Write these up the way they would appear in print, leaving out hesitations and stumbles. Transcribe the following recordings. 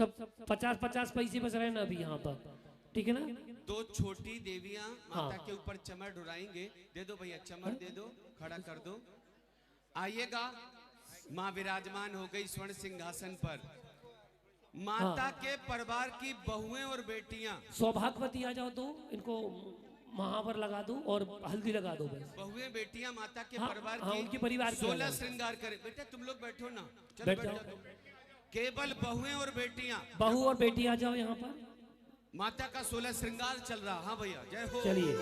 सब 50-50 पैसे बच रहे हैं ना अभी यहाँ पर, ठीक है ना। दो छोटी देवियां माता हाँ। के ऊपर चमर डुराएंगे। दे दो भैया चमर, दे दो, खड़ा कर दो। आइएगा, माँ विराजमान हो गई स्वर्ण सिंहासन पर। माता हाँ। के परिवार की बहुएं और बेटियां, सौभाग्यवती आ जाओ तो इनको महावर लगा दो और हल्दी लगा दो बस। बहुएं बेटियां माता के हाँ, परिवार हाँ, की उनके परिवार की 16 अलग। श्रृंगार करें। बेटा तुम लोग बैठो ना, चलो बैठ बैठ जाओ। जाओ। केवल बहुएं और बेटियां, बहू और बेटी आ जाओ यहाँ पर। माता का 16 श्रृंगार चल रहा। हाँ भैया जय हो। चलिए।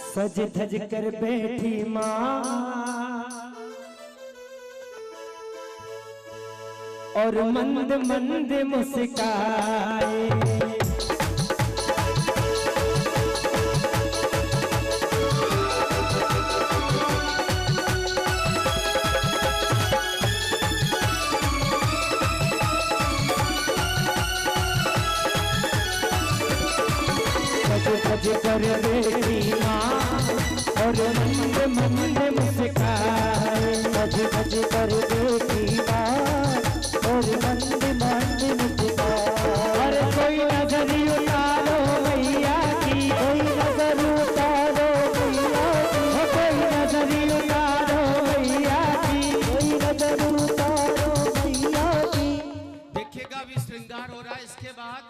सज धज कर बैठी माँ और मंद मंद मुस्काए, सज कर बैठी माँ और मंद मंद मुस्काए, सज सज कर बैठी माँ और मंद मंद मुस्काए। अरे कोई नजर उतारो मैया की, कोई नजर उतारो मैया की, कोई नजर उतारो मैया की, कोई नजर उतारो मैया की। देखिएगा अभी श्रृंगार हो रहा है। इसके बाद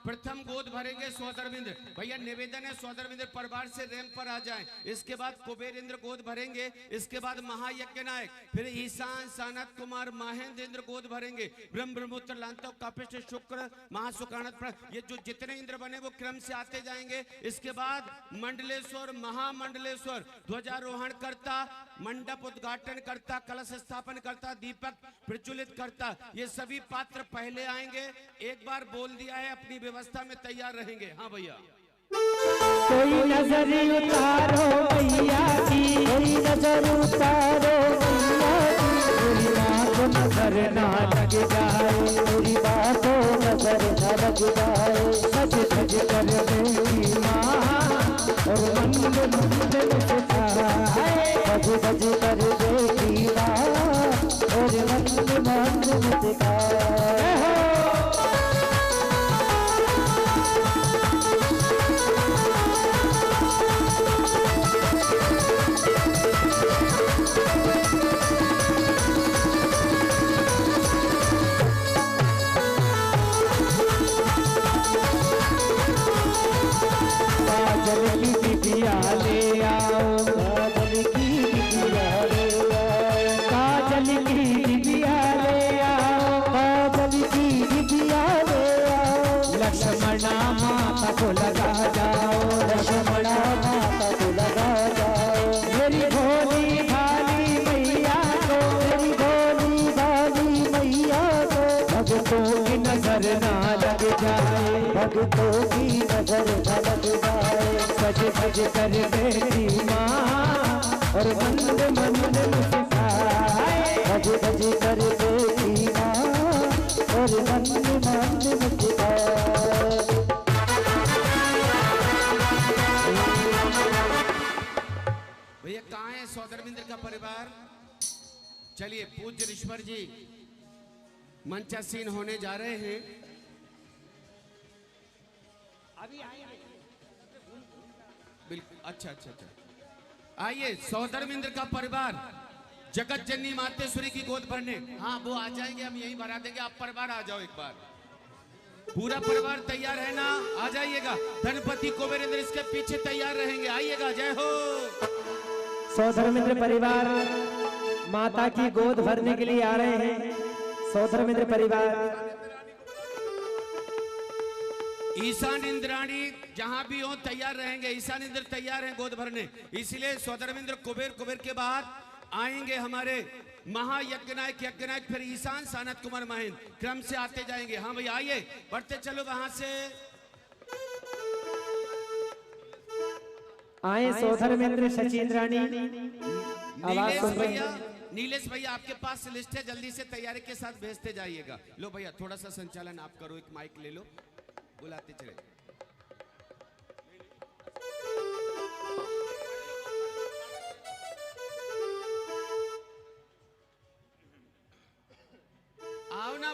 प्रथम गोद भरेंगे स्वधर्मेंद्र। भैया निवेदन है स्वधर्मेंद्र परिवार से रैंप पर आ जाएं। इसके बाद कुबेर इंद्र गोद भरेंगे। इसके बाद महायज्ञ नायक, फिर ईशान सानत कुमार महेंद्र इंद्र गोद भरेंगे। ब्रह्म ब्रह्मोत्तर लांतव कापिष्ठ शुक्र महासुकानत। ये जो जितने इंद्र बने वो क्रम से आते जाएंगे। इसके बाद मंडलेश्वर महामंडलेश्वर ध्वजारोहण करता, मंडप उद्घाटन करता, कलश स्थापन करता, दीपक प्रज्वलित करता, ये सभी पात्र पहले आएंगे। एक बार बोल दिया है अपनी व्यवस्था में तैयार रहेंगे। हाँ भैया। कोई नजर उतारो मैया की, कोई नजर उतारो मैया की, मेरी माँ को नजर ना लग जाए, मेरी माँ को नजर ना लग जाए। सज सज कर बैठी माँ और मंद मंद मुस्काए, सज सज कर बैठी माँ और मंद मंद मुस्काए। काजल की बिटिया ले आओ, काजल की बिटिया ले आओ, काजल की बिटिया ले आओ, काजल की बिटिया ले आओ। लक्ष्मणा माता को लगा जाओ, लक्ष्मणा माता को लगा जाओ। मेरी भोली भाली मैया को, मेरी भोली भाली मैया को, भक्तों की नजर ना लग जाए, भक्तों की नजर न लग जाए। सज सज कर बैठी माँ और मंद मंद मुस्काए, सज सज कर बैठी माँ और मंद मंद मुस्काए। भैया कहाँ है सौधर्मेंद्र का परिवार? चलिए पूज्य ऋषवर जी मंचासीन होने जा रहे हैं। अभी बिल्कुल। अच्छा अच्छा अच्छा, आइए सौधर्मेंद्र का परिवार जगत जननी मातेश्वरी की गोद भरने। हाँ वो आ जाएंगे, हम यहीं भरा देंगे। आप परिवार आ जाओ एक बार, पूरा परिवार तैयार है ना? आ जाइएगा। धनपति कुबेरेंद्र इसके पीछे तैयार रहेंगे। आइएगा। जय हो। सौधर्मेंद्र परिवार माता की गोद भरने के लिए आ रहे हैं। सौधर्मेंद्र परिवार ईशान इंद्राणी जहां भी हो तैयार रहेंगे। ईशान इंद्र तैयार हैं गोद भरने, इसलिए सौधर्मेंद्र कुबेर के बाद आएंगे हमारे महायज्ञ नायक यज्ञ नायक, फिर ईशान सानत कुमार महेंद्र क्रम से आते जाएंगे। हाँ भैया आइए, बढ़ते चलो वहां से। आए सौधर्मेंद्र सचिंद्राणी। आवाज सुन रहे हैं। नीलेश भैया आपके पास लिस्ट है, जल्दी से तैयारी के साथ भेजते जाइएगा। लो भैया थोड़ा सा संचालन आप करो, एक माइक ले लो, बुलाते चले।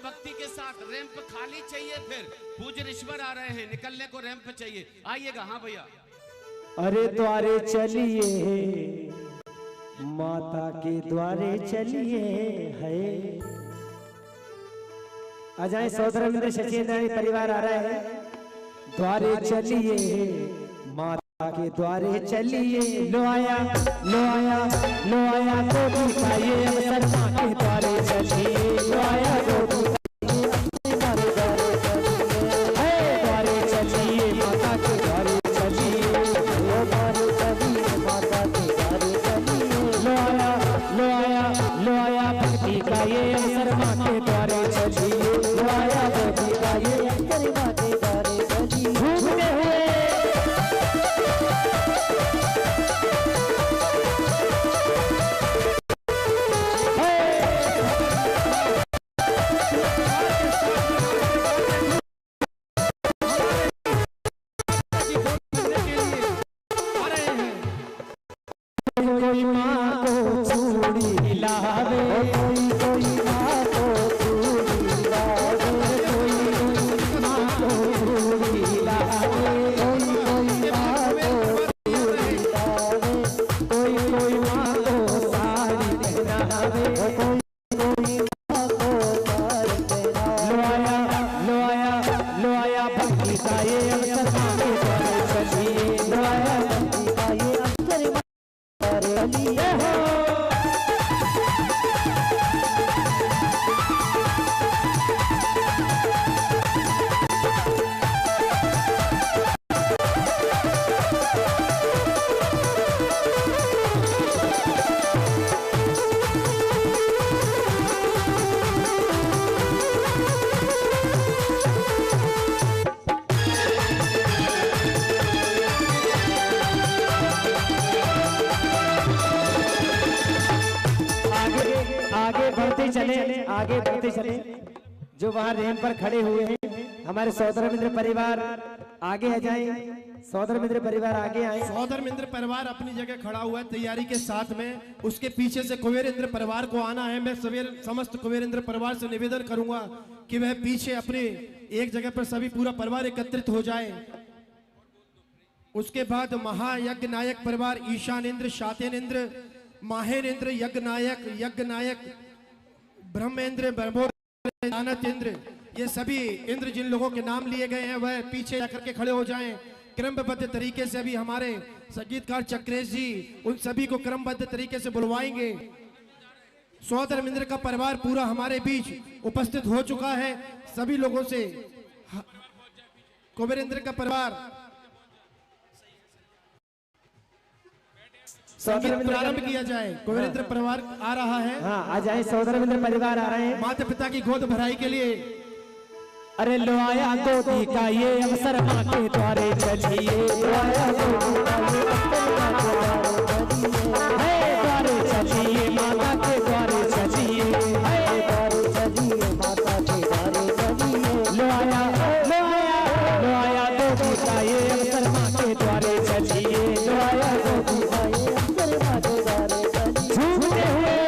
भक्ति के साथ। रैंप खाली चाहिए, फिर पूज्य ऋषवर आ रहे हैं, निकलने को रैंप चाहिए। आइएगा। हाँ भैया। अरे द्वारे चलिए, माता के द्वारे चलिए है। आ जाए सौदर मित्र शचीन्द्र परिवार आ रहा है। द्वारे चलिए, माता के द्वारे चलिए। लो आया लो आया लो आया गोदी का ये अवसर, माँ के द्वारे चलिए। लो आया गोदी का ये द्वारे चलिए, माता के द्वारे चलिए। द्वारे चलिए, माता के द्वारे चलिए। लो आया लो आया भक्ति का ये अवसर, माँ के द्वारे चलिए। लो आया गोदी का ये अवसर, माँ के द्वारे चलिए। घूमते हुए कोई माँ को चूड़ी लावे, कोई माँ को चूड़ी लावे, कोई माँ को चूड़ी लावे, कोई माँ को चूड़ी लावे, कोई माँ को साड़ी पहनावे, कोई माँ को साड़ी पहनावे। लो आया भक्ति का ये अवसर, माँ के द्वारे चलिए। लो आया भक्ति का ये अवसर, आगे बढ़ते चले। जो वहाँ रैंप पर खड़े हुए हैं हमारे सौदर मित्र परिवार आगे आ जाएं। सौदर मित्र परिवार आगे आए। सौदर मित्र परिवार अपनी जगह खड़ा हुआ है तैयारी के साथ में। उसके पीछे से कुबेरेंद्र परिवार को आना है। मैं समस्त कुबेरेंद्र परिवार से निवेदन करूंगा कि वह पीछे अपने एक जगह पर सभी पूरा परिवार एकत्रित हो जाए। उसके बाद महायज्ञ नायक परिवार ईशानेन्द्र, शातेनेन्द्र, माहेनेन्द्र, यज्ञ नायक ब्रह्मेंद्र, ब्रह्मोन्द्र, ये सभी इंद्र जिन लोगों के नाम लिए गए हैं वह पीछे जाकर के खड़े हो जाएं। क्रमबद्ध तरीके से अभी हमारे संगीतकार चक्रेश जी उन सभी को क्रमबद्ध तरीके से बुलवाएंगे। सौदर मित्र का परिवार पूरा हमारे बीच उपस्थित हो चुका है। सभी लोगों से कुबेरेंद्र का परिवार प्रारंभ किया जाए। कुबेरेंद्र परिवार आ रहा है। हाँ आ जाए। सौदर मित्र परिवार आ रहे हैं माता पिता की गोद भराई के लिए। अरे लो आया गोदी का ये अवसर, माँ के द्वारे चलिए। लो आया गोदी का ये द्वारे चलिए, माता के द्वारे चलिए। द्वारे चलिए, माता के द्वारे चलिए। लो आया गोदी का ये अवसर, माँ के द्वारे चलिए। लो आया गोदी का ये अवसर, माँ के द्वारे चलिए। झूमते हुए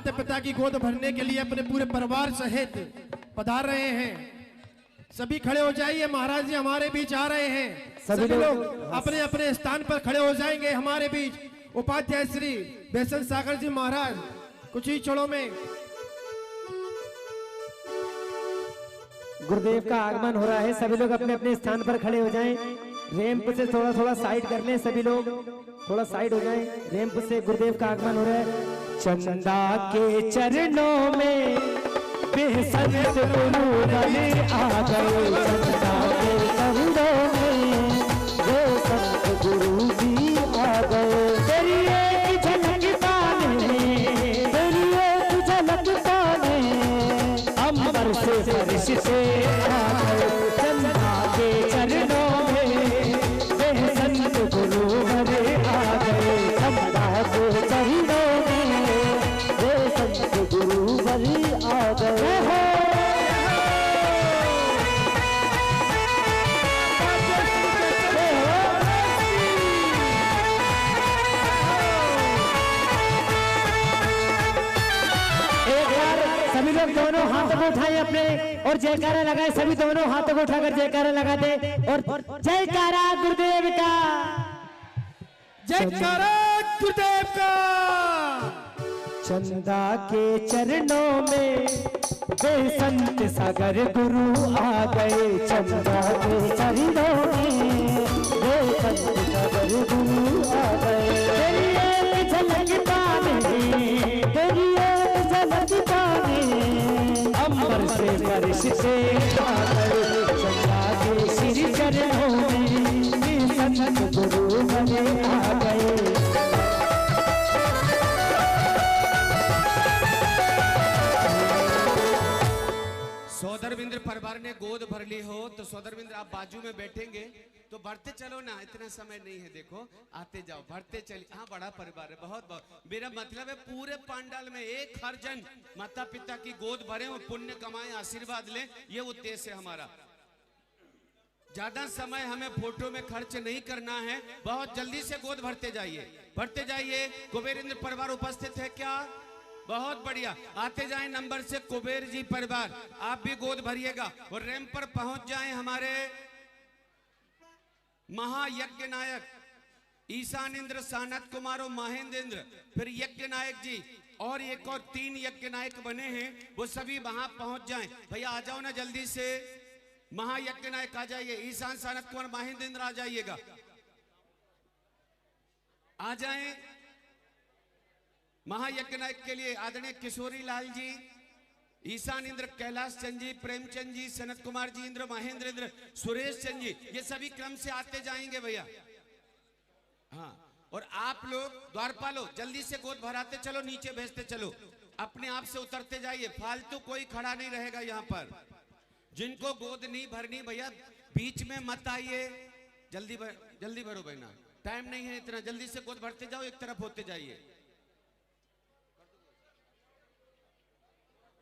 माता पिता की गोद भरने के लिए अपने पूरे परिवार सहित पधार रहे हैं। सभी खड़े हो जाइए, महाराज जी हमारे बीच आ रहे हैं। सभी लोग अपने अपने स्थान पर खड़े हो जाएंगे। हमारे बीच उपाध्याय श्री बेसन सागर जी महाराज कुछ ही क्षणों में गुरुदेव का आगमन हो रहा है। सभी लोग अपने अपने स्थान पर खड़े हो जाएं। रैंप से थोड़ा थोड़ा साइड कर लें, सभी लोग थोड़ा साइड हो जाएं। रैंप से गुरुदेव का आगमन हो रहा है। चंदा के चरणों में बेसंत गुरु बने आ गए। चंदा के चरणों में बेसंत गुरु भी आ गए। तेरी एक झलक पाने, तेरी एक झलक पाने अंबर से फर्श से आ गए। चंदा के चरणों में बेसंत गुरु बने आ गए। चंदा के चरणों में बेसंत गुरु बने आ गए। सभी लोग दोनों हाथों को उठाए अपने और जयकारा लगाए। सभी दोनों हाथों को उठाकर जयकारा लगा दे और जयकारा गुरुदेव का, जयकारा गुरुदेव का। चंदा के चरणों में बेसंत सागर गुरु आ गए। चंदा के चरणों में बेसंत सागर गुरु आ गए। तेरी एक झलक पाने, तेरी एक झलक पाने अंबर से फर्श से आ गए। चंदा के श्री चरणों में बेसंत गुरु बने आ गए। सौदरविंद्र परिवार ने गोद भर ली हो तो सौदरविंद्र आप बाजू में बैठेंगे तो भरते चलो ना, इतना समय नहीं है। देखो आते जाओ, भरते चलिए। हाँ बड़ा परिवार है, बहुत बहुत। मेरा मतलब है पूरे पांडाल में एक हर जन माता पिता की गोद भरे और पुण्य कमाएं, आशीर्वाद लें, ये उद्देश्य है हमारा। ज्यादा समय हमें फोटो में खर्च नहीं करना है, बहुत जल्दी से गोद भरते जाइए, भरते जाइए। कुबेरेंद्र परिवार उपस्थित है क्या? बहुत बढ़िया, आते जाएं नंबर से। कुबेर जी परिवार आप भी गोद भरिएगा और रैंप पर पहुंच जाएं हमारे महायज्ञ नायक ईशानेंद्र, सानत कुमार और महेंद्र, फिर यज्ञ नायक जी और एक और 3 यज्ञ नायक बने हैं, वो सभी वहां पहुंच जाएं। भैया आ जाओ ना जल्दी से। महायज्ञ नायक आ जाइए, ईशान, सानत कुमार, महेंद्र आ जाइएगा, आ जाएं। महायज्ञ नायक के लिए आदरणीय किशोरी लाल जी, ईशान इंद्र, कैलाश चंद जी, प्रेमचंद जी, सनत कुमार जी इंद्र, महेंद्र इंद्र, सुरेश चंद जी, ये सभी क्रम से आते जाएंगे भैया। हाँ, और आप लोग द्वारपालो जल्दी से गोद भराते चलो, नीचे भेजते चलो, अपने आप से उतरते जाइए, फालतू कोई खड़ा नहीं रहेगा यहाँ पर। जिनको गोद नहीं भरनी भैया बीच में मत आइए, जल्दी भरो बहना, टाइम नहीं है इतना, जल्दी से गोद भरते जाओ, एक तरफ होते जाइए।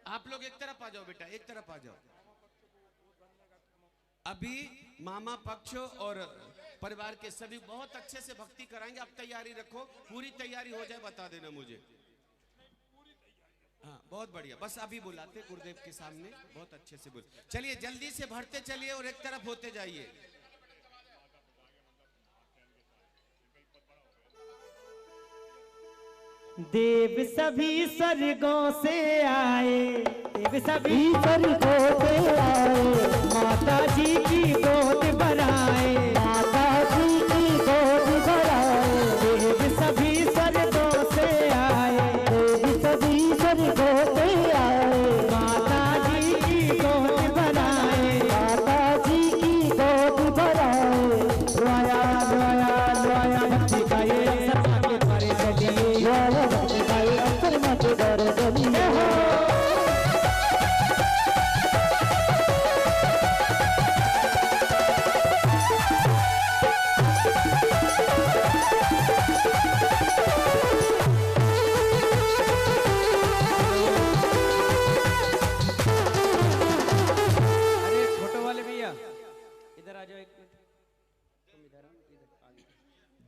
आप लोग एक तरफ आ जाओ बेटा, एक तरफ आ जाओ। अभी मामा पक्ष और परिवार के सभी बहुत अच्छे से भक्ति कराएंगे, आप तैयारी रखो, पूरी तैयारी हो जाए बता देना मुझे। हाँ बहुत बढ़िया, बस अभी बुलाते गुरुदेव के सामने, बहुत अच्छे से बोल। चलिए जल्दी से भरते चलिए और एक तरफ होते जाइए। देव सभी स्वर्गों से आए, देव सभी स्वर्गों से आए, माता जी की गोद भराए, माता जी की गोद भराए। देव सभी स्वर्गों से आए, देव सभी स्वर्गों से आए, माता जी की गोद भराए, माता जी की गोद भराए। रोया रोया रोया भक्ति का ये अवसर के द्वारे चलिए, रोया भक्ति का ये अवसर के द्वारे चलिए।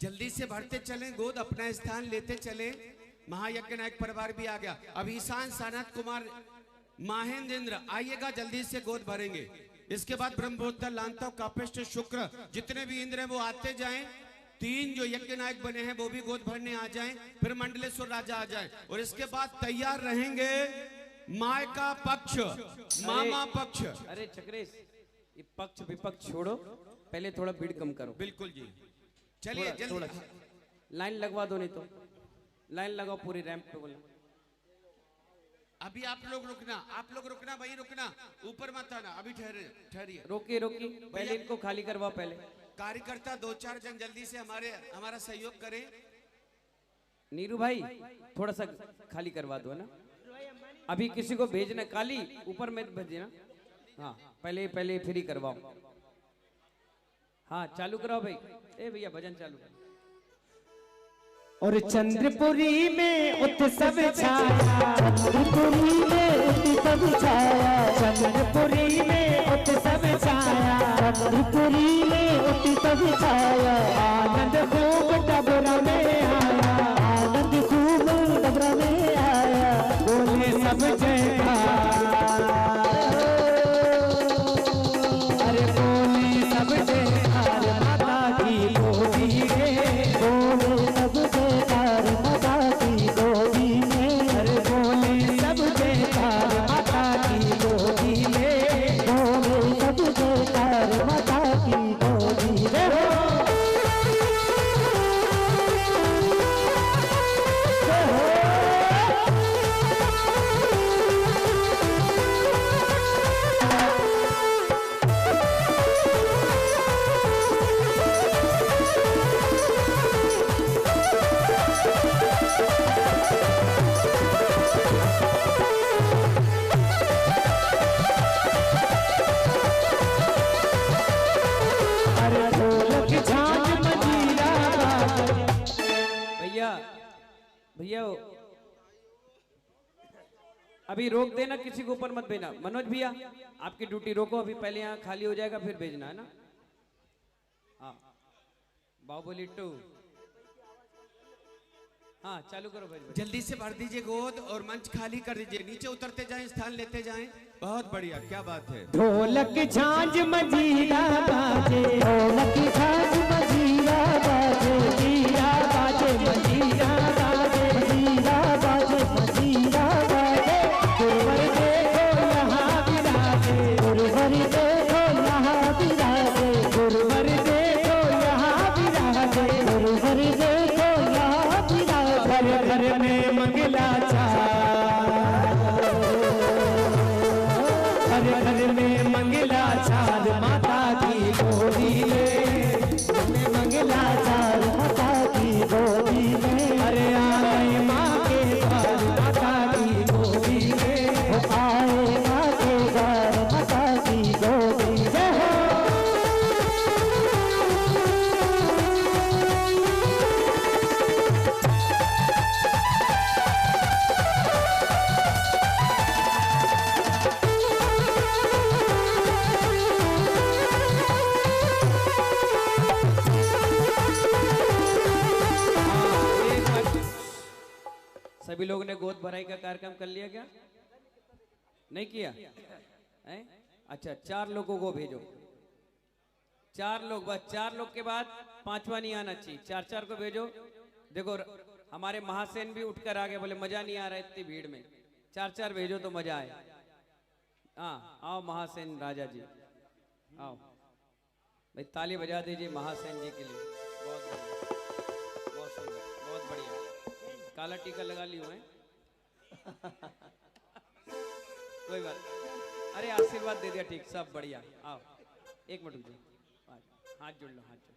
जल्दी से भरते चलें गोद, अपना स्थान लेते चलें। महायज्ञ नायक परिवार भी आ गया। अब ईशान सानत कुमार महेंद्र आइएगा, जल्दी से गोद भरेंगे। इसके बाद ब्रह्मोत्तर लांता कापिष्ट शुक्र जितने भी इंद्र हैं वो आते जाएं। 3 जो यज्ञ नायक बने हैं वो भी गोद भरने आ जाएं, फिर मंडलेश्वर राजा आ जाएं। और इसके बाद तैयार रहेंगे माय का पक्ष, मामा पक्ष। अरे चक्रेश, ये पक्ष विपक्ष छोड़ो, पहले थोड़ा भीड़ कम करो। बिल्कुल जी, चलिए थोड़ा जल्दी लाइन लगवा दो, नहीं तो लाइन लगाओ पूरी रैंप पे। बोला अभी आप लोग रुकना, वहीं रुकना, ऊपर मत आना, अभी ठहरिए। रोकिए पहले इनको खाली करवाओ। पहले कार्यकर्ता 2-4 जन जल्दी से हमारा सहयोग करें। नीरू भाई थोड़ा सा खाली करवा दो ना, अभी किसी को भेजना, काली ऊपर में भेजना। हाँ पहले फ्री करवाओ। हाँ चालू कराओ भाई, ए भैया भजन चालू करो। और चंद्रपुरी में उत्सव छाया, चंद्रपुरी में उत्सव छाया, चंद्रपुरी में उत्सव छाया, चंद्रपुरी में उत्सव छाया। आनंद खूब डबरा में आया, आनंद खूब डबरा में आया। बोले सब जयकार, अरे बोले सब जयकार माता की गोदी में, बोले सब जयकार माता की गोदी में। अरे बोले सब जयकार माता की गोदी में, बोले सब जयकार माता की गोदी में। भैया अभी रोक देना, किसी को ऊपर मत भेजना। मनोज भैया आपकी ड्यूटी रोको, अभी पहले यहाँ खाली हो जाएगा फिर भेजना है ना। हाँ बाहुबली 2, हाँ चालू करो भाई। जल्दी से भर दीजिए गोद और मंच खाली कर दीजिए, नीचे उतरते जाएं, स्थान लेते जाएं। बहुत बढ़िया, क्या बात है। ढोलक झांझ मजीरा बाजे, ढोलक झांझ मजीरा बाजे, मजीरा बाजे, मजीरा बाजे, मजीरा बाजे, मजीरा बाजे। गुरुवर देखो यहाँ विराजे, गुरुवर देखो यहाँ विराजे, गुरुवर देखो यहाँ विराजे, गुरुवर देखो यहाँ विराजे। घर घर में मंगला घर में मंगला चाँद माता की गोदी में, मंगला चाँद माता की गोदी में। अरे आए माँ के द्वार माता की गोदी में, आए माँ के द्वार माता की गोदी में। सभी लोगों ने गोद भराई का कार्यक्रम कर लिया क्या? नहीं किया है? अच्छा 4 लोगों को भेजो, 4 लोग, बस 4 लोग के बाद 5वां नहीं आना चाहिए। 4-4 को भेजो। देखो हमारे महासेन भी उठकर आ गए, बोले मजा नहीं आ रहा इतनी भीड़ में। 4-4 भेजो तो मजा आए। हाँ आओ महासेन राजा जी, आओ भाई, ताली बजा दीजिए महासेन जी के लिए। बहुत बढ़िया, बहुत सुंदर, बहुत बढ़िया। काला टीका लगा लियो है कोई बात, अरे आशीर्वाद दे दिया, ठीक, सब बढ़िया। आओ 1 मिनट रुको, हाथ जोड़ लो, हाथ जोड़।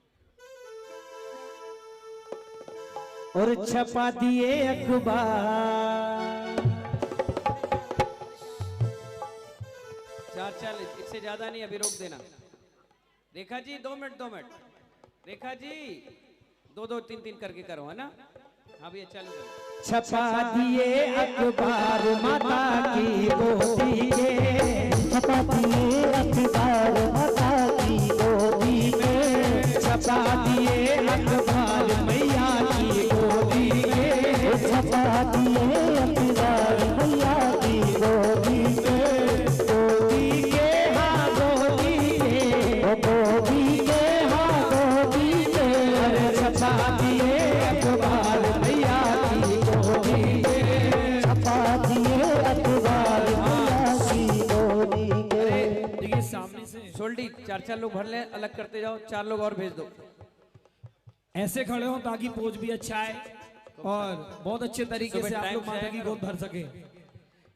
और छपा दिए अखबार, 4 इससे ज्यादा नहीं, अभी रोक देना। Rekha ji 2 minute, 2 minute. रेखा जी 2-2, 3-3 करके करो, है ना। हाँ भैया चालू करो। छपा दिए अखबार माता की गोदी में, छपा दिए अखबार माता की गोदी में, छपा दिए अखबार मैया की गोदी में, छपा सामने से सोल्डी 4-4 लोग भर ले, अलग करते जाओ, 4 लोग और भेज दो। ऐसे खड़े हो ताकि पोज भी अच्छा है और बहुत अच्छे तरीके से आप लोग माता की गोद भर सके।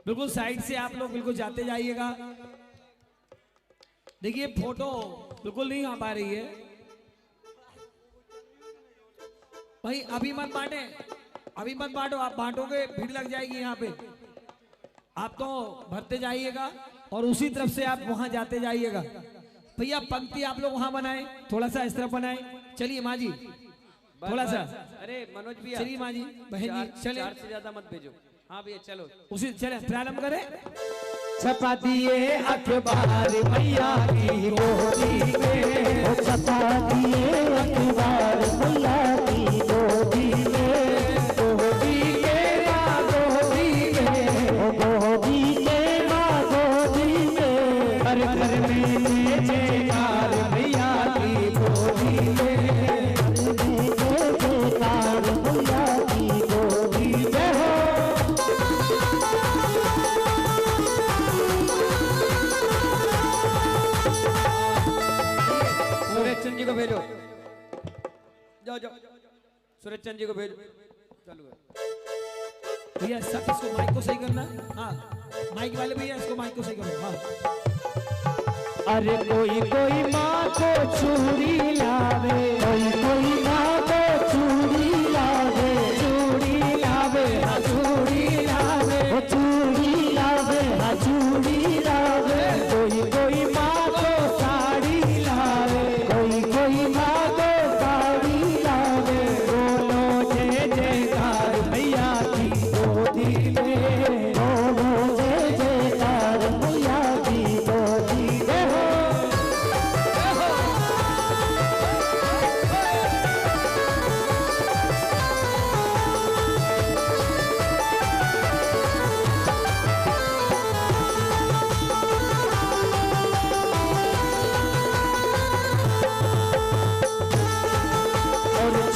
बिल्कुल साइड से आप लोग बिल्कुल जाते जाइएगा। देखिए फोटो बिल्कुल नहीं आ पा रही है भाई, अभी मत बांटे, अभी मत बांटो, आप बांटोगे भीड़ लग जाएगी यहाँ पे। आप तो भरते जाइएगा और उसी तरफ से आप वहां जाते जाइएगा। भैया पंक्ति आप लोग वहां बनाए, थोड़ा सा इस तरफ बनाए। चलिए माँ जी थोड़ा सा, अरे मनोज भैया चलिए माँ जी, बहन जी चले। 4 से ज्यादा मत भेजो। हाँ भैया चलो, उसी चले प्रारंभ करें। छपा दिए अखबार मैया की गोदी में, छपा दिए अखबार मैया की गोदी में, गोदी के माँ गोदी में, गोदी के माँ गोदी में, हर घर में जयकार मैया की गोदी में, जयकार मैया की गोदी में हो। सूरज चंद जी को भेजो, जाओ जाओ, सूरज चंद जी को भेजो, चालू करो। भैया सब इसको माइक को सही करना। हाँ माइक वाले भैया इसको माइक को सही करो। हाँ अरे कोई कोई माँ को चूड़ी लावे, कोई माँ को चूड़ी लावे, चूड़ी लावे हाँ चूड़ी लावे, वो चूड़ी लावे हाँ चूड़ी लावे, कोई माँ को साड़ी लावे, कोई माँ को साड़ी लावे, बोलो जय जयकार मैया की गोदी में, बोलो जय जयकार मैया की गोदी में हो।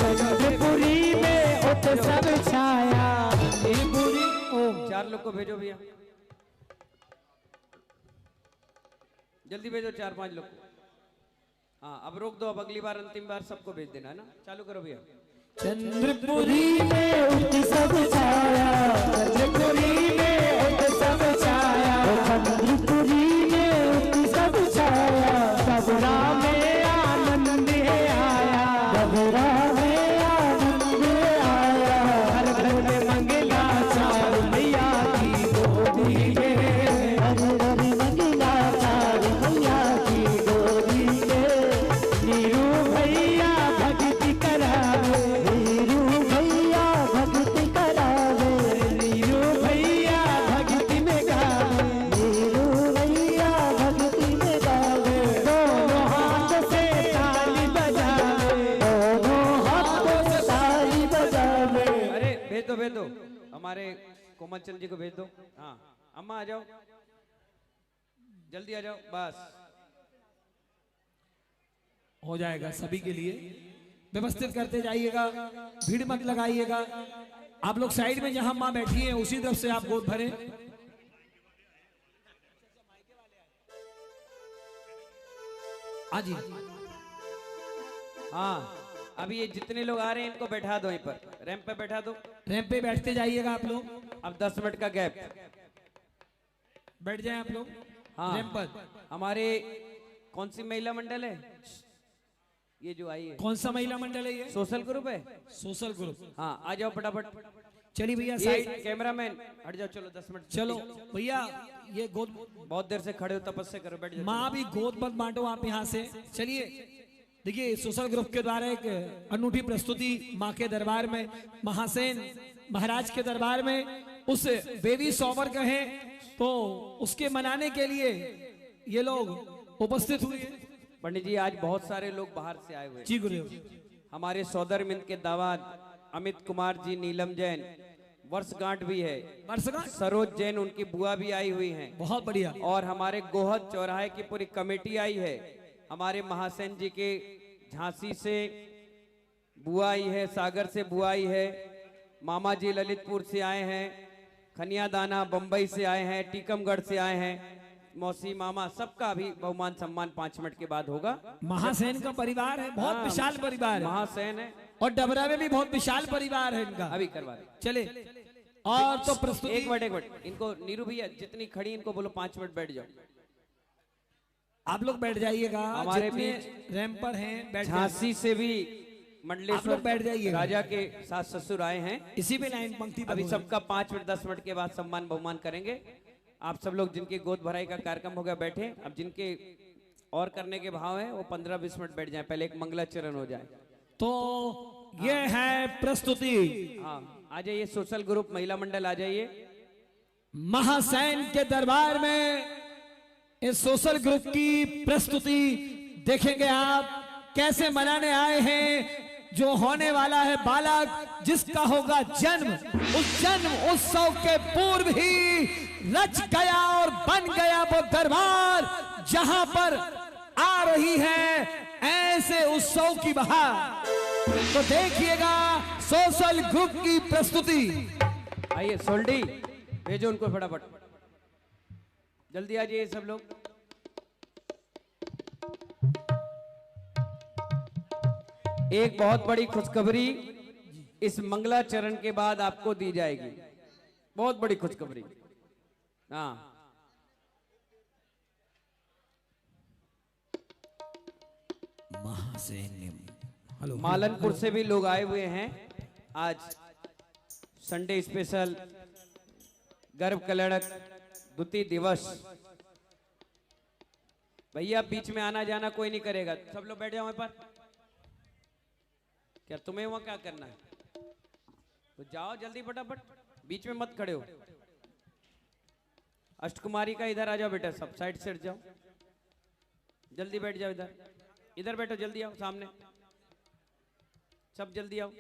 चंद्रपुरी में उत सब छाया, चंद्रपुरी ओ 4 लोग को भेजो भैया, जल्दी भेजो 4-5 लोग को। हाँ अब रोक दो, अब अगली बार अंतिम बार सबको भेज देना है ना। चालू करो भैया। चंद्रपुरी में उत सब छाया, चंद्रपुरी में उत सब छाया, चंद्रपुरी में उत सब छाया, सबरा में आनंद आया, सबरा में आनंद आया, हर घर में मंगला चार मैया की गोदी में, हर घर मंगला चार मैया की गोदी में, नीरू भैया भक्ति करावे, नीरू भैया भक्ति करावे, नीरू भैया भक्ति में गावे, नीरू भैया भक्ति में गावे, दोनों हाथ से ताली बजावे, दोनों हाथों से ताली बजावे। अरे भेज दो हमारे कोमल चंद जी को भेज दो। हाँ अम्मा आ जाओ, जल्दी आ जाओ बस। हो जाएगा सभी के लिए, व्यवस्थित करते जाइएगा, भीड़ मत लगाइएगा। आप लोग साइड में जहां माँ बैठी है उसी तरफ से आप गोद भरें। आजी हाँ अभी ये जितने लोग आ रहे हैं इनको बैठा दो, यहीं पर रैंप पे बैठा दो। रैंप पे बैठते जाइएगा आप लोग, अब 10 मिनट का गैप। बैठ जाएं आप लोग हाँ रैंप पर। हमारे कौन सी महिला मंडल है ये जो आई है? कौन सा महिला मंडल है ये? सोशल ग्रुप है। Social group. हाँ आ जाओ फटाफट। चलिए भैया ये साइड, कैमरामैन हट जाओ, चलो 10 मिनट। चलो भैया ये गोद, बहुत देर से खड़े हो, तपस्या करो, बैठ जाओ। माँ भी गोद मत बांटो आप यहाँ से। चलिए देखिए सोशल ग्रुप के द्वारा एक अनूठी प्रस्तुति माँ के दरबार में, महासेन महाराज के दरबार में उस बेबी शॉवर कहें तो उसके मनाने के लिए ये लोग उपस्थित हुए। पंडित जी आज बहुत सारे लोग बाहर से आए हुए हैं। जी गुरु। हमारे सौदरमिंद के दामाद अमित कुमार जी, नीलम जैन, वर्षगांठ भी है, वर्षगांठ, सरोज जैन उनकी बुआ भी आई हुई हैं, बहुत बढ़िया। और हमारे गोहद चौराहे की पूरी कमेटी आई है। हमारे महासेन जी के झांसी से बुआ आई है, सागर से बुआ आई है, मामा जी ललितपुर से आए हैं, खनिया दाना बंबई से आए हैं, टीकमगढ़ से आए हैं, मौसी मामा सबका भी बहुमान सम्मान 5 मिनट के बाद होगा। महासेन का परिवार है, बहुत हाँ, विशाल परिवार है, महासेन है। और डबरा में भी बहुत विशाल परिवार है इनका। अभी करवा दे। चले और तो प्रस्तुति। एक मिनट इनको नीरू भैया जितनी खड़ी इनको बोलो 5 मिनट बैठ जाओ। आप लोग बैठ जाइएगा, हमारे जितने रैंप पर हैं बैठ जाइए। झांसी से भी आप मंडलेश्वर लोग बैठ जाइएगा। राजा के सास ससुर आए हैं। इसी पे लाइन पंक्ति अभी सबका 5 मिनट 10 मिनट के बाद सम्मान बहुमान करेंगे। आप सब लोग जिनके गोद भराई का कार्यक्रम हो गया बैठे, अब जिनके और करने के भाव है वो 15-20 मिनट बैठ जाए, पहले एक मंगलाचरण हो जाए। तो ये है प्रस्तुति। हाँ आ जाइए, सोशल ग्रुप महिला मंडल आ जाइए। महासेन के दरबार में इस सोशल ग्रुप की प्रस्तुति देखेंगे आप, कैसे मनाने आए हैं जो होने वाला है बालक, जिसका होगा जन्म। उस जन्म उत्सव के पूर्व ही रच गया और बन गया वो दरबार, जहां पर आ रही है ऐसे उत्सव की बहार। तो देखिएगा सोशल ग्रुप की प्रस्तुति। आइए सोल्डी भेजो उनको फटाफट, जल्दी आ जाइए सब लोग। एक बहुत बड़ी खुशखबरी इस मंगलाचरण के बाद आपको दी जाएगी, बहुत बड़ी खुशखबरी। हाँ महासेन हेलो, मालनपुर से भी लोग आए हुए हैं। आज संडे स्पेशल गर्भ कलड़क द्वितीय दिवस। भैया बीच में आना जाना कोई नहीं करेगा, सब लोग बैठ जाओ वहां पर। क्या तुम्हें वहां क्या करना है? तो जाओ जल्दी फटाफट, बीच में मत खड़े हो। अष्टकुमारी का इधर आ जाओ बेटा, सब साइड से हट जाओ, जल्दी बैठ जाओ इधर, इधर बैठो, जल्दी आओ सामने, सब जल्दी आओ।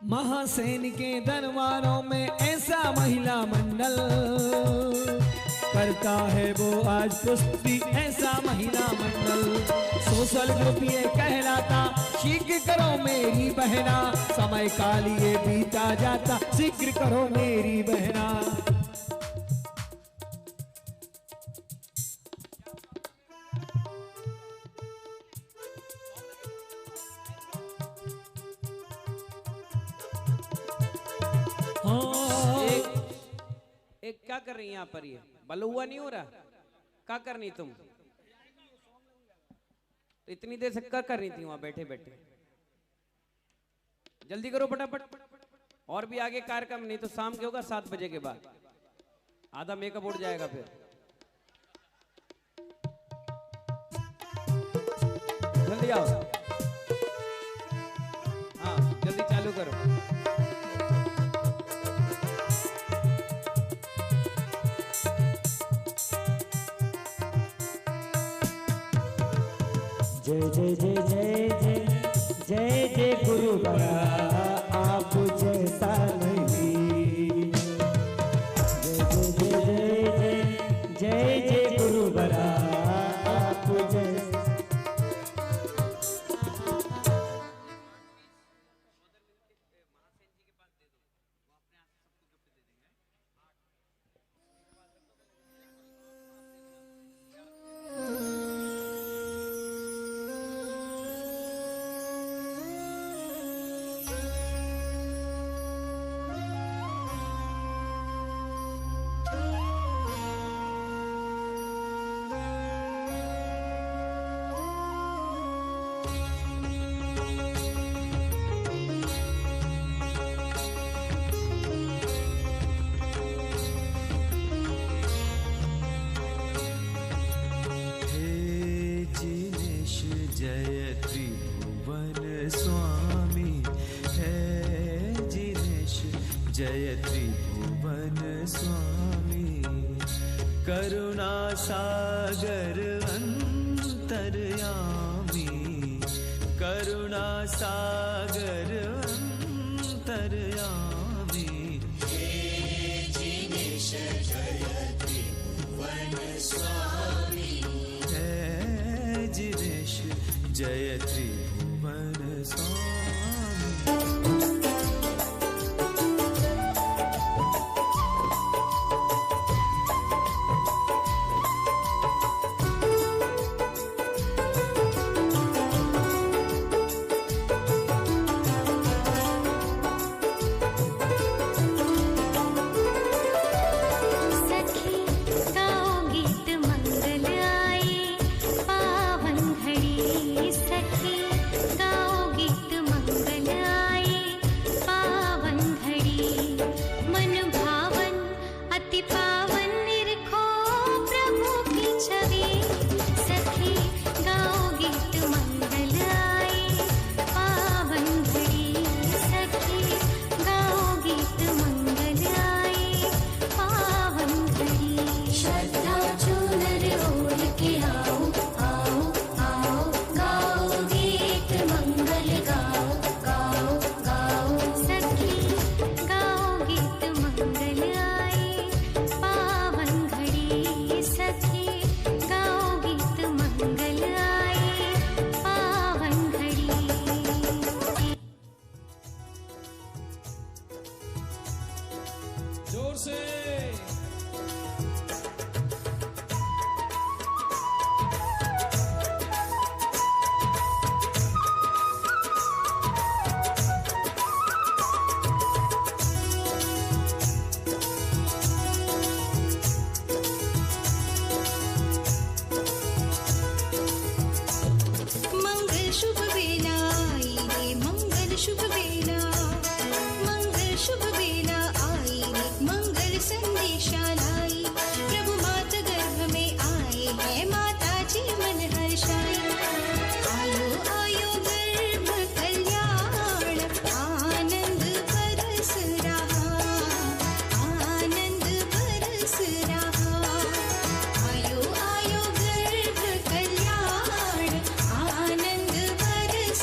महासेन के दरबारों में ऐसा महिला मंडल करता है वो आज प्रस्तुति, ऐसा महिला मंडल। सोशल ग्रुप ये कहलाता, शीघ्र करो मेरी बहना, समय काल ये बीता जाता, शीघ्र करो मेरी बहना। एक क्या कर रही है यहाँ पर? ये बलुआ नहीं हो रहा, क्या करनी तुम? तो इतनी देर से क्या कर रही थी वहां बैठे बैठे? जल्दी करो फटाफट, और भी आगे कार्यक्रम, नहीं तो शाम के होगा 7 बजे के बाद, आधा मेकअप उड़ जाएगा फिर। जल्दी आओ, हाँ जल्दी चालू करो। जय जय जय जय जय जय जय गुरु बड़ा आप जैसा नहीं। जय जय जय जय जय जय गुरु बड़ा आप जैसा। जय त्रिभुवन स्वामी है जिनेश, जय त्रिभुवन स्वामी, करुणा सागर अंतर्यामी, करुणा सागर अंतर्यामी, हे जिनेश जय त्रिभुवन स्वामी, है जय त्रिभुवन स्वामी। जोर से मंगल शुभ बेला आई रे मंगल शुभ बेला मंगल शुभ बेला आई रे मंगल संदेशा लाई प्रभु मात गर्भ में आए हैं माता जी मन हर्षाई आयो आयो गर्भ कल्याण आनंद बरस रहा आनंद बरस रहा आयो आयो गर्भ कल्याण आनंद बरस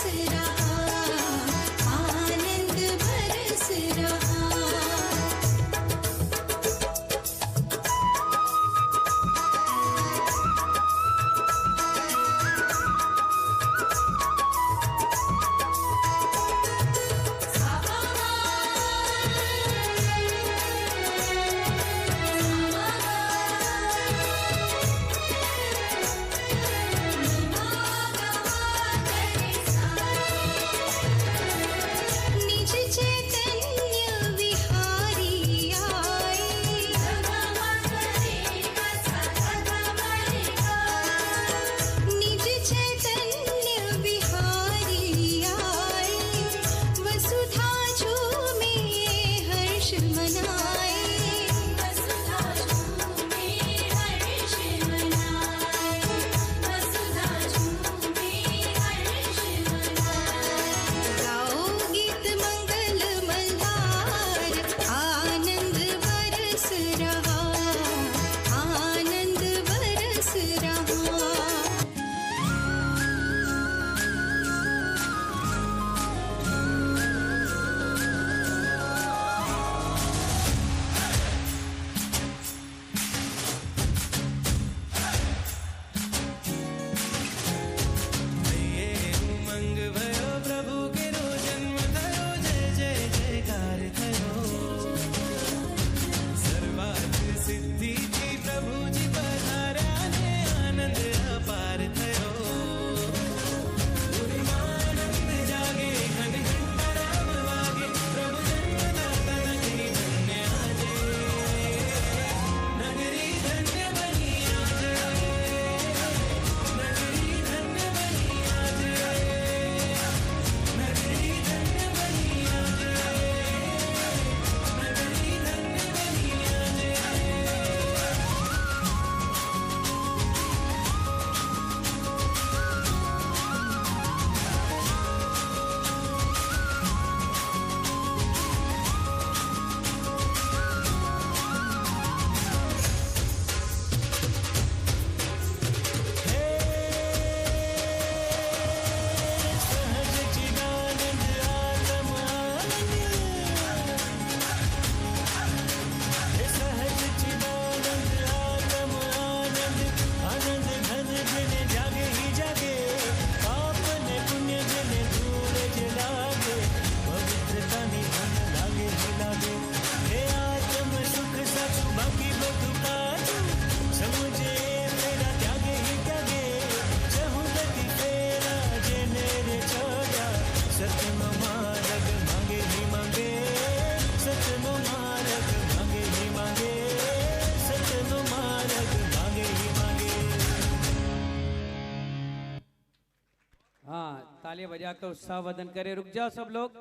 हाँ, तालियां बजा कर उत्साह वर्धन करें। रुक जाओ सब लोग।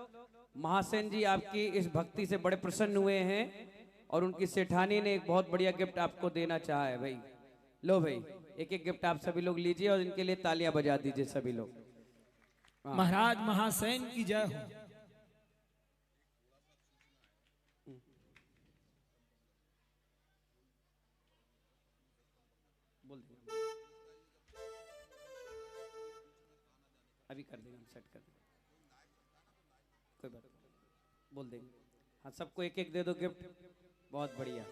महासेन जी आपकी इस भक्ति से बड़े प्रसन्न हुए हैं और उनकी सेठानी ने एक बहुत बढ़िया गिफ्ट आपको देना चाहा है भाई। लो भाई, एक एक गिफ्ट आप सभी लोग लीजिए और इनके लिए तालियां बजा दीजिए सभी लोग। महाराज महासेन की जय हो। बोल देंगे, अभी कर देंगे, हम सेट कर देंगे, कोई बात नहीं, बोल देंगे। हाँ, सबको एक एक दे दो गिफ्ट। बहुत बढ़िया।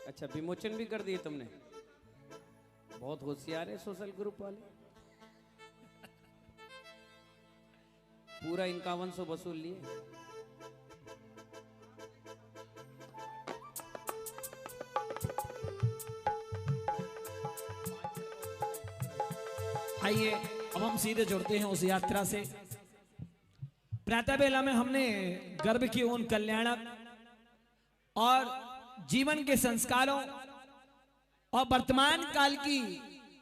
अच्छा, विमोचन भी कर दिए तुमने। बहुत होशियार है सोशल ग्रुप वाले। पूरा 5100 वसूल लिए। आइए अब हम सीधे जुड़ते हैं उस यात्रा से। प्रातः बेला में हमने गर्भ की उन कल्याणक और जीवन के संस्कारों और वर्तमान काल की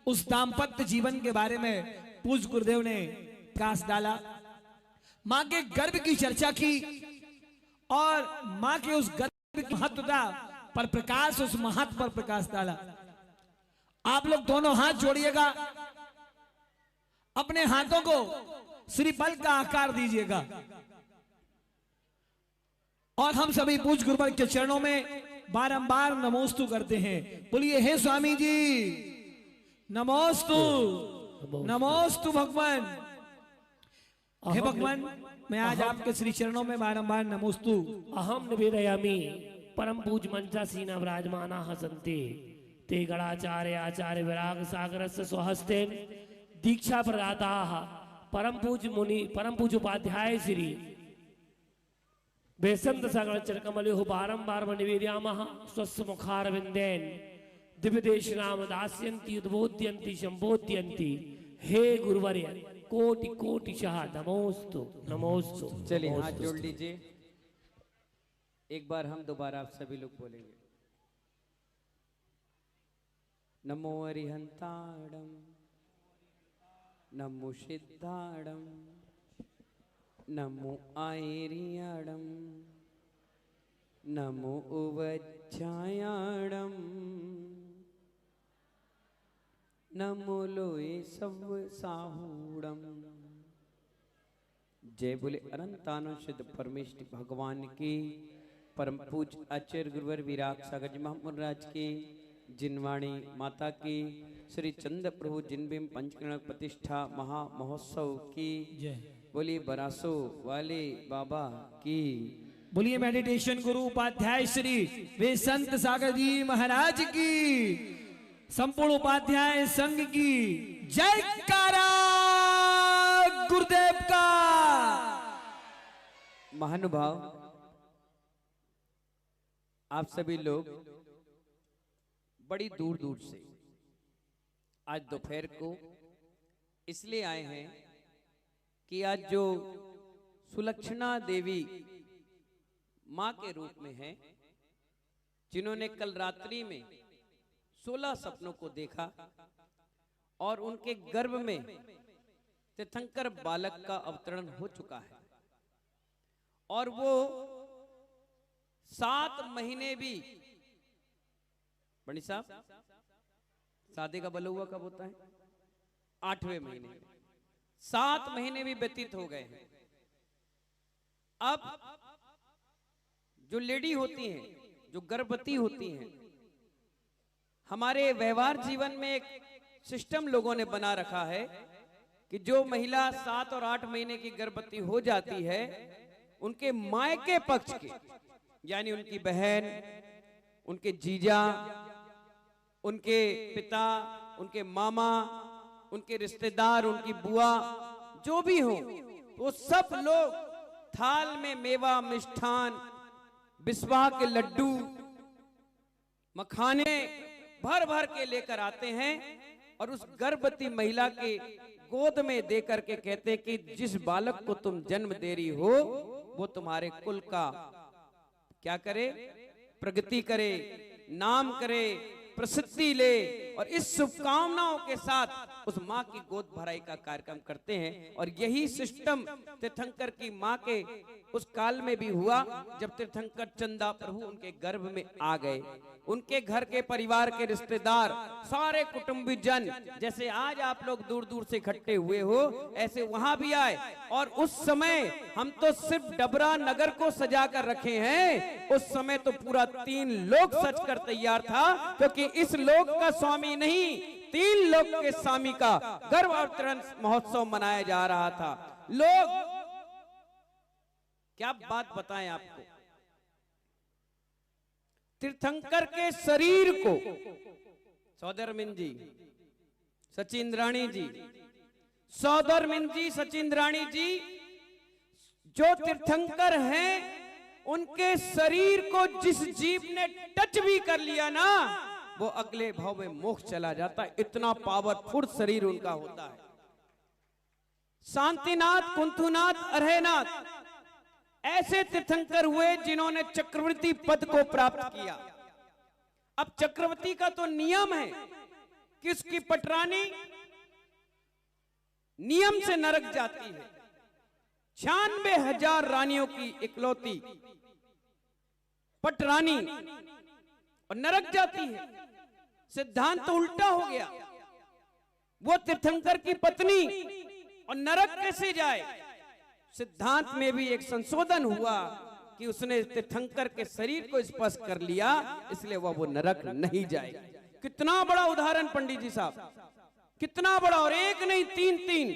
उस दाम्पत्य जीवन के बारे में पूज्य गुरुदेव ने प्रकाश डाला। मां के गर्भ की चर्चा की और मां के उस गर्भ की महत्वता पर प्रकाश, उस महत्व पर प्रकाश डाला। आप लोग दोनों हाथ जोड़िएगा, अपने हाथों को श्री बल का आकार दीजिएगा और हम सभी पूज्य गुरुवर के चरणों में बारंबार नमोस्तु करते हैं। बोलिए, हे स्वामी जी नमोस्तु, नमोस्तु भगवान। हे भगवान, मैं आज आपके श्री चरणों में बारंबार नमोस्तु। अहम निवेदयामि परम पूज मंचासीना विराजमाना हसन्ते ते गणाचार्य आचार्य विराग सागरस्य स्वहस्तेन दीक्षा प्रदाता परम पूज मुनि परम पूज उपाध्याय श्री बेसंत सागर चरकमलयो बारंबार निवेदयामः स्वस्य मुखारविंदेन दिव्य देश नाम दास्यन्ति उद्बोध्यन्ति संबोध्यन्ति। हे गुरुवर्य कोटि कोटि शाह नमोस्तु नमोस्तु। चलिए हाथ जोड़ लीजिए। एक बार हम दोबारा आप सभी लोग बोलेंगे। नमो अरिहंताड़म, नमो सिद्धाड़म, नमो आयरियाड़म, नमो उवज्जायाड़म, नमो लोए सव साहूड़म। जय बोले अनंतानंद सिद्ध परमेश्वर भगवान की। परम पूज आचार्य गुरुवर विराग सागर जी महामुनि राज की, जिनवाणी माता की, श्री चंद्र प्रभु जिनबिंब पंचकर्ण प्रतिष्ठा महा महोत्सव की जय। बोलिए बरासो वाले बाबा की। बोलिए मेडिटेशन गुरु उपाध्याय श्री वे संत सागर जी महाराज की, संपूर्ण उपाध्याय संघ की जयकारा गुरुदेव का। महानुभाव, आप सभी लोग बड़ी दूर दूर से आज दोपहर को इसलिए आए हैं कि आज जो सुलक्षणा देवी मां के रूप में है, जिन्होंने कल रात्रि में 16 सपनों को देखा और उनके गर्भ में तीर्थंकर बालक का अवतरण हो चुका है और वो 7 महीने भी, बड़ी साहब शादी का बलुआ कब होता है? 8वें महीने में। 7 महीने भी व्यतीत हो गए हैं। अब जो लेडी होती हैं, जो गर्भवती होती हैं, हमारे व्यवहार जीवन में एक सिस्टम लोगों ने बना रखा है कि जो महिला 7 और 8 महीने की गर्भवती हो जाती है, उनके मायके पक्ष के यानी उनकी बहन, उनके जीजा, उनके पिता, उनके मामा, उनके रिश्तेदार, उनकी बुआ, जो भी हो, वो सब लोग थाल में मेवा, मिष्ठान, बिस्वा के लड्डू, मखाने भर भर के लेकर आते हैं और उस गर्भवती महिला के गोद में देकर के कहते हैं कि जिस बालक को तुम जन्म दे रही हो वो तुम्हारे कुल का क्या करे? प्रगति करे, नाम करे, प्रसिद्धि ले और इस शुभकामनाओं के साथ उस माँ की गोद भराई का कार्यक्रम करते हैं। और यही सिस्टम तीर्थंकर की माँ के उस काल में भी हुआ जब तीर्थंकर चंदा प्रभु उनके गर्भ में आ गए। उनके घर के परिवार के रिश्तेदार सारे कुटुंबी जन, जैसे आज आप लोग दूर दूर से इकट्ठे हुए हो, ऐसे वहां भी आए। और उस समय हम तो सिर्फ डबरा नगर को सजा कर रखे हैं, उस समय तो पूरा 3 लोक सज कर तैयार था, क्योंकि इस लोक का स्वामी नहीं 3 लोक के स्वामी का गर्भ अवतरण महोत्सव मनाया जा रहा था। लोग क्या बात बताएं आपको, तीर्थंकर के शरीर को सौदरमिन जी, सचिंद्राणी जी, सौदरमिन जी, सचिंद्राणी जी जो तीर्थंकर हैं, उनके शरीर को जिस जीव ने टच भी कर लिया ना, वो अगले भाव में मोक्ष चला जाता है। इतना पावरफुल शरीर उनका होता है। शांतिनाथ, कुंथुनाथ, अरहनाथ ऐसे तीर्थंकर हुए जिन्होंने चक्रवर्ती पद को प्राप्त किया। अब चक्रवर्ती का तो नियम है कि उसकी पटरानी नियम से नरक जाती है। 96,000 रानियों की इकलौती पटरानी और नरक जाती है। सिद्धांत तो उल्टा हो गया, वो तीर्थंकर की पत्नी और नरक कैसे जाए। सिद्धांत में भी एक संशोधन हुआ कि उसने तीर्थंकर के शरीर को स्पर्श कर लिया, इसलिए वो नरक नहीं जाएगा। कितना बड़ा उदाहरण पंडित जी साहब, कितना बड़ा। और एक नहीं 3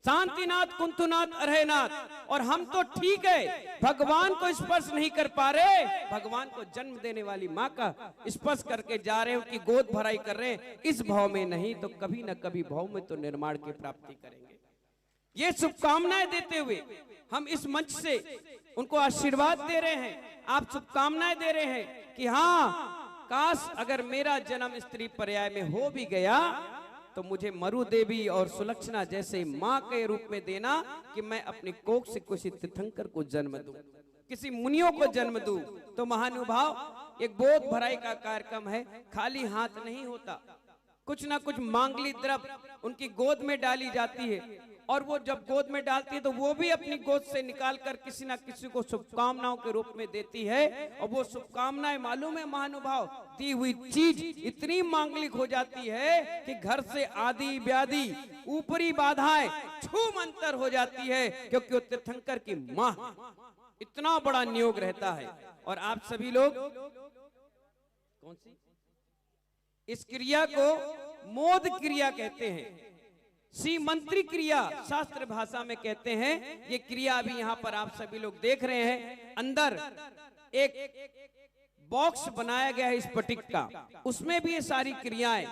शांतिनाथ, कुंथुनाथ, अरहनाथ। और हम तो ठीक है भगवान को स्पर्श नहीं कर पा रहे, भगवान को जन्म देने वाली माँ का स्पर्श करके जा रहे हैं, उनकी गोद भराई कर रहे हैं। इस भाव में नहीं तो कभी न कभी भाव में तो निर्माण की प्राप्ति करेंगे। ये शुभकामनाएं देते हुए हम इस मंच से उनको आशीर्वाद दे रहे हैं, आप शुभकामनाएं दे रहे हैं कि हाँ, काश अगर मेरा जन्म स्त्री पर्याय में हो भी गया तो मुझे मरु देवी और सुलक्षणा जैसे माँ के रूप में देना, कि मैं अपनी कोख से किसी तीर्थंकर को जन्म दूं, किसी मुनियों को जन्म दूं। तो महानुभाव, एक गोद भराई का कार्यक्रम है, खाली हाथ नहीं होता, कुछ ना कुछ मांगलिक द्रव्य उनकी गोद में डाली जाती है। और वो जब गोद में डालती है तो वो भी अपनी गोद से निकालकर किसी ना किसी को शुभकामनाओं के रूप में देती है। और वो शुभकामनाएं मालूम है महानुभाव, दी हुई चीज इतनी मांगलिक हो जाती है कि घर से आदि व्याधि ऊपरी बाधाएं छूमंतर हो जाती है, क्योंकि वो तीर्थंकर की मां, इतना बड़ा नियोग रहता है। और आप सभी लोग कौन सी इस क्रिया को मोद क्रिया कहते हैं, श्रीमंत्री क्रिया शास्त्र भाषा में कहते हैं। ये क्रिया अभी यहाँ पर आप सभी लोग देख रहे हैं। अंदर एक बॉक्स बनाया गया है स्फटिक का, उसमें भी ये सारी क्रियाएं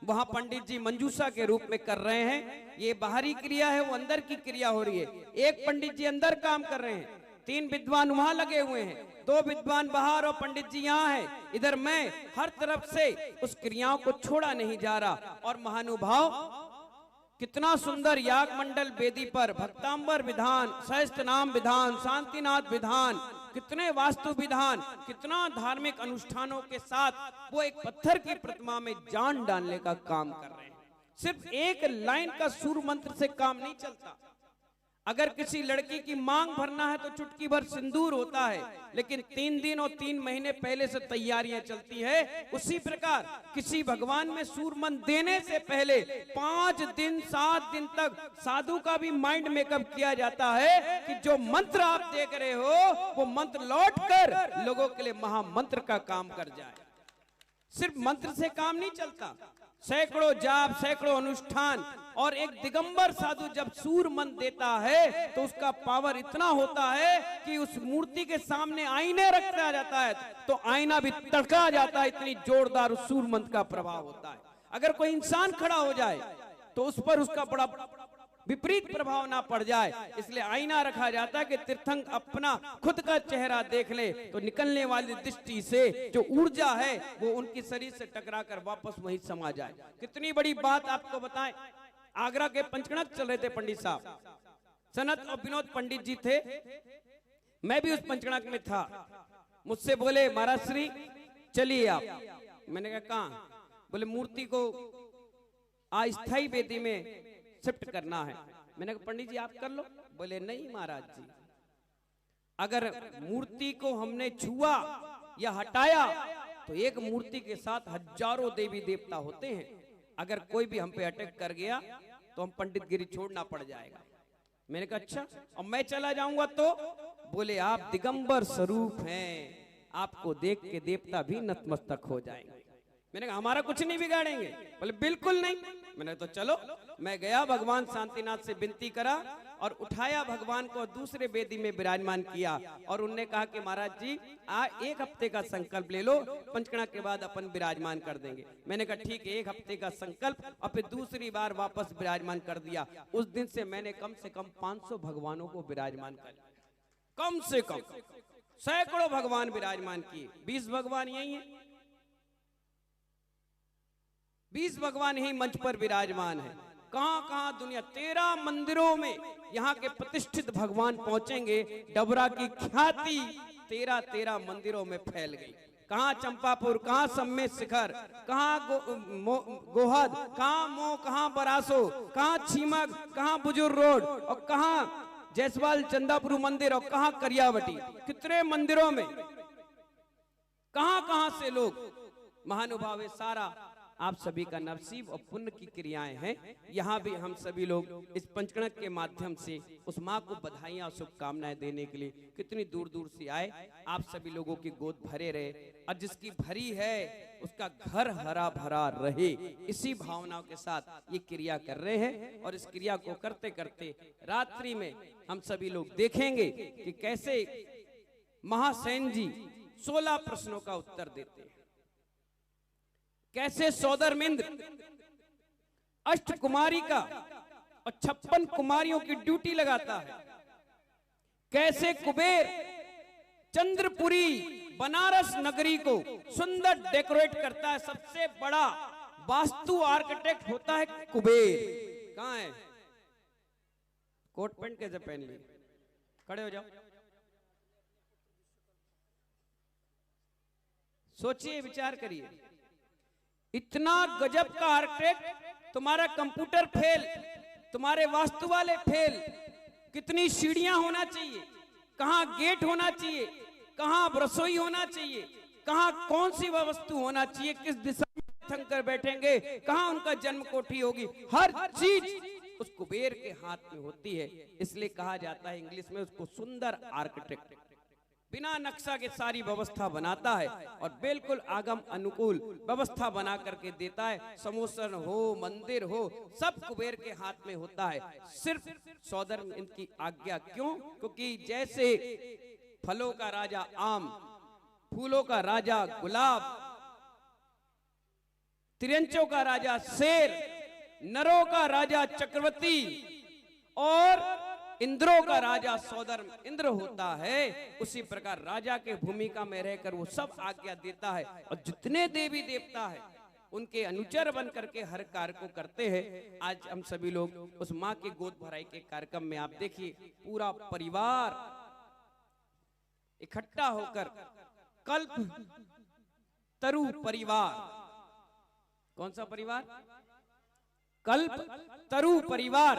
वहां पंडित जी मंजूषा के रूप में कर रहे हैं। ये बाहरी क्रिया है, वो अंदर की क्रिया हो रही है। एक पंडित जी अंदर काम कर रहे हैं, 3 विद्वान वहां लगे हुए हैं, 2 विद्वान बाहर और पंडित जी यहाँ है। इधर मैं हर तरफ से उस क्रियाओं को छोड़ा नहीं जा रहा। और महानुभाव, कितना सुंदर याग मंडल वेदी पर भक्तांबर विधान, सहस्त्र नाम विधान, शांतिनाथ विधान, कितने वास्तु विधान, कितना धार्मिक अनुष्ठानों के साथ वो एक पत्थर की प्रतिमा में जान डालने का काम कर रहे हैं। सिर्फ एक लाइन का सूर मंत्र से काम नहीं चलता। अगर किसी लड़की की मांग भरना है तो चुटकी भर सिंदूर होता है, लेकिन 3 दिन और 3 महीने पहले से तैयारियां चलती है। उसी प्रकार किसी भगवान में सूर मंत्र देने से पहले 5 दिन 7 दिन तक साधु का भी माइंड मेकअप किया जाता है कि जो मंत्र आप देख रहे हो वो मंत्र लौट कर लोगों के लिए महामंत्र का काम कर जाए। सिर्फ मंत्र से काम नहीं चलता, सैकड़ों जाप, सैकड़ों अनुष्ठान। और एक दिगंबर साधु जब सूर मंत्र देता है तो उसका पावर इतना होता है कि उस मूर्ति के सामने आईने रखा जाता है तो आईना भी तड़का जाता है, इतनी जोरदार उस सूर मंत्र का प्रभाव होता है। अगर कोई इंसान खड़ा हो जाए तो उस पर उसका बड़ा विपरीत प्रभाव ना पड़ जाए, इसलिए आईना रखा जाता है कि तीर्थंकर अपना खुद का चेहरा देख ले तो निकलने वाली दृष्टि से जो ऊर्जा है वो उनकी शरीर से टकराकर वापस वहीं समा जाए। कितनी बड़ी बात आपको बताएं, आगरा के पंचकणक चल रहे थे पंडित साहब, सनत और विनोद पंडित जी थे, मैं भी उस पंचकणक में था। मुझसे बोले महाराज श्री चलिए आप, मैंने कहा कहाँ? बोले मूर्ति को अस्थायी वेदी में शिफ्ट करना है। मैंने कहा पंडित जी आप कर लो। बोले नहीं महाराज जी, अगर मूर्ति को हमने छुआ या हटाया तो एक मूर्ति के साथ हजारों देवी देवता होते हैं, अगर कोई भी हम पे अटैक कर गया तो हम पंडित गिरी छोड़ना पड़ जाएगा। मैंने कहा अच्छा, और मैं चला जाऊंगा तो? बोले आप दिगंबर स्वरूप हैं, आपको देख के देवता भी नतमस्तक हो जाएंगे। मैंने कहा हमारा कुछ नहीं बिगाड़ेंगे? बोले बिल्कुल नहीं। मैंने तो चलो, मैं गया भगवान शांतिनाथ से विनती करा और उठाया भगवान को दूसरे वेदी में विराजमान किया और उनने कहा कि महाराज जी एक हफ्ते का संकल्प ले लो, पंचकड़ा के बाद अपन विराजमान कर देंगे। मैंने कहा ठीक है, एक हफ्ते का संकल्प, और फिर दूसरी बार वापस विराजमान कर दिया। उस दिन से मैंने कम से कम 500 भगवानों को विराजमान कर लिया, कम से कम सैकड़ों भगवान विराजमान किए। 20 भगवान यही है, 20 भगवान यही मंच पर विराजमान है। कहां कहां दुनिया 13 मंदिरों में यहाँ के प्रतिष्ठित भगवान पहुंचेंगे। डबरा की ख्याति 13 मंदिरों में फैल गई। कहां चंपापुर, कहां सम्मेत शिखर, कहां गोहद, कहां मो, कहां बरासो, कहां छीमक, कहां बुजुर्ग रोड, और कहां जयसवाल चंदापुर मंदिर, और कहां करियावटी। कितने मंदिरों में कहां कहां से लोग महानुभाव है। सारा आप सभी का नसीब और पुण्य की क्रियाएं हैं। यहाँ भी हम सभी लोग इस पंचकणक के माध्यम से उस माँ को बधाइयाँ और शुभकामनाएं देने के लिए कितनी दूर दूर से आए। आप सभी लोगों की गोद भरे रहे, और जिसकी भरी है उसका घर हरा भरा रहे, इसी भावनाओं के साथ ये क्रिया कर रहे हैं। और इस क्रिया को करते करते रात्रि में हम सभी लोग देखेंगे कि कैसे महासेन जी 16 प्रश्नों का उत्तर देते हैं, कैसे सौदरमिंद्र अष्टकुमारी का और 56 कुमारियों की ड्यूटी लगाता है, कैसे कुबेर चंद्रपुरी बनारस नगरी को सुंदर डेकोरेट करता है। सबसे बड़ा वास्तु आर्किटेक्ट होता है कुबेर। कहां है? कोट पैंट कैसे पहन लिए? खड़े हो जाओ, सोचिए, विचार करिए। इतना गजब का आर्किटेक्ट, तुम्हारा कंप्यूटर फेल, तुम्हारे वास्तु वाले फेल। कितनी सीढ़ियां होना चाहिए, कहां गेट होना चाहिए, कहां रसोई होना चाहिए, कहां कौन सी वस्तु होना चाहिए, किस दिशा में थंग कर बैठेंगे, कहां उनका जन्म कोठी होगी, हर चीज उस कुबेर के हाथ में होती है। इसलिए कहा जाता है इंग्लिश में उसको सुंदर आर्किटेक्ट। बिना नक्शा के सारी व्यवस्था बनाता है और बिल्कुल आगम अनुकूल व्यवस्था बना करके देता है। समोसन हो, मंदिर हो, सब कुबेर के हाथ में होता है। सिर्फ सौदर इनकी आज्ञा क्यों? क्योंकि जैसे फलों का राजा आम, फूलों का राजा गुलाब, तिरंचों का राजा शेर, नरों का राजा चक्रवर्ती और इंद्रों का राजा सौदर इंद्र होता है, उसी प्रकार राजा के भूमिका में रहकर वो सब आज्ञा देता है। और जितने देवी देवता है उनके अनुचर बन करके हर कार्य को करते हैं। आज हम सभी लोग उस माँ की गोद भराई के कार्यक्रम में आप देखिए, पूरा परिवार इकट्ठा होकर कल्प तरु परिवार, कौन सा परिवार? कल्प तरु परिवार।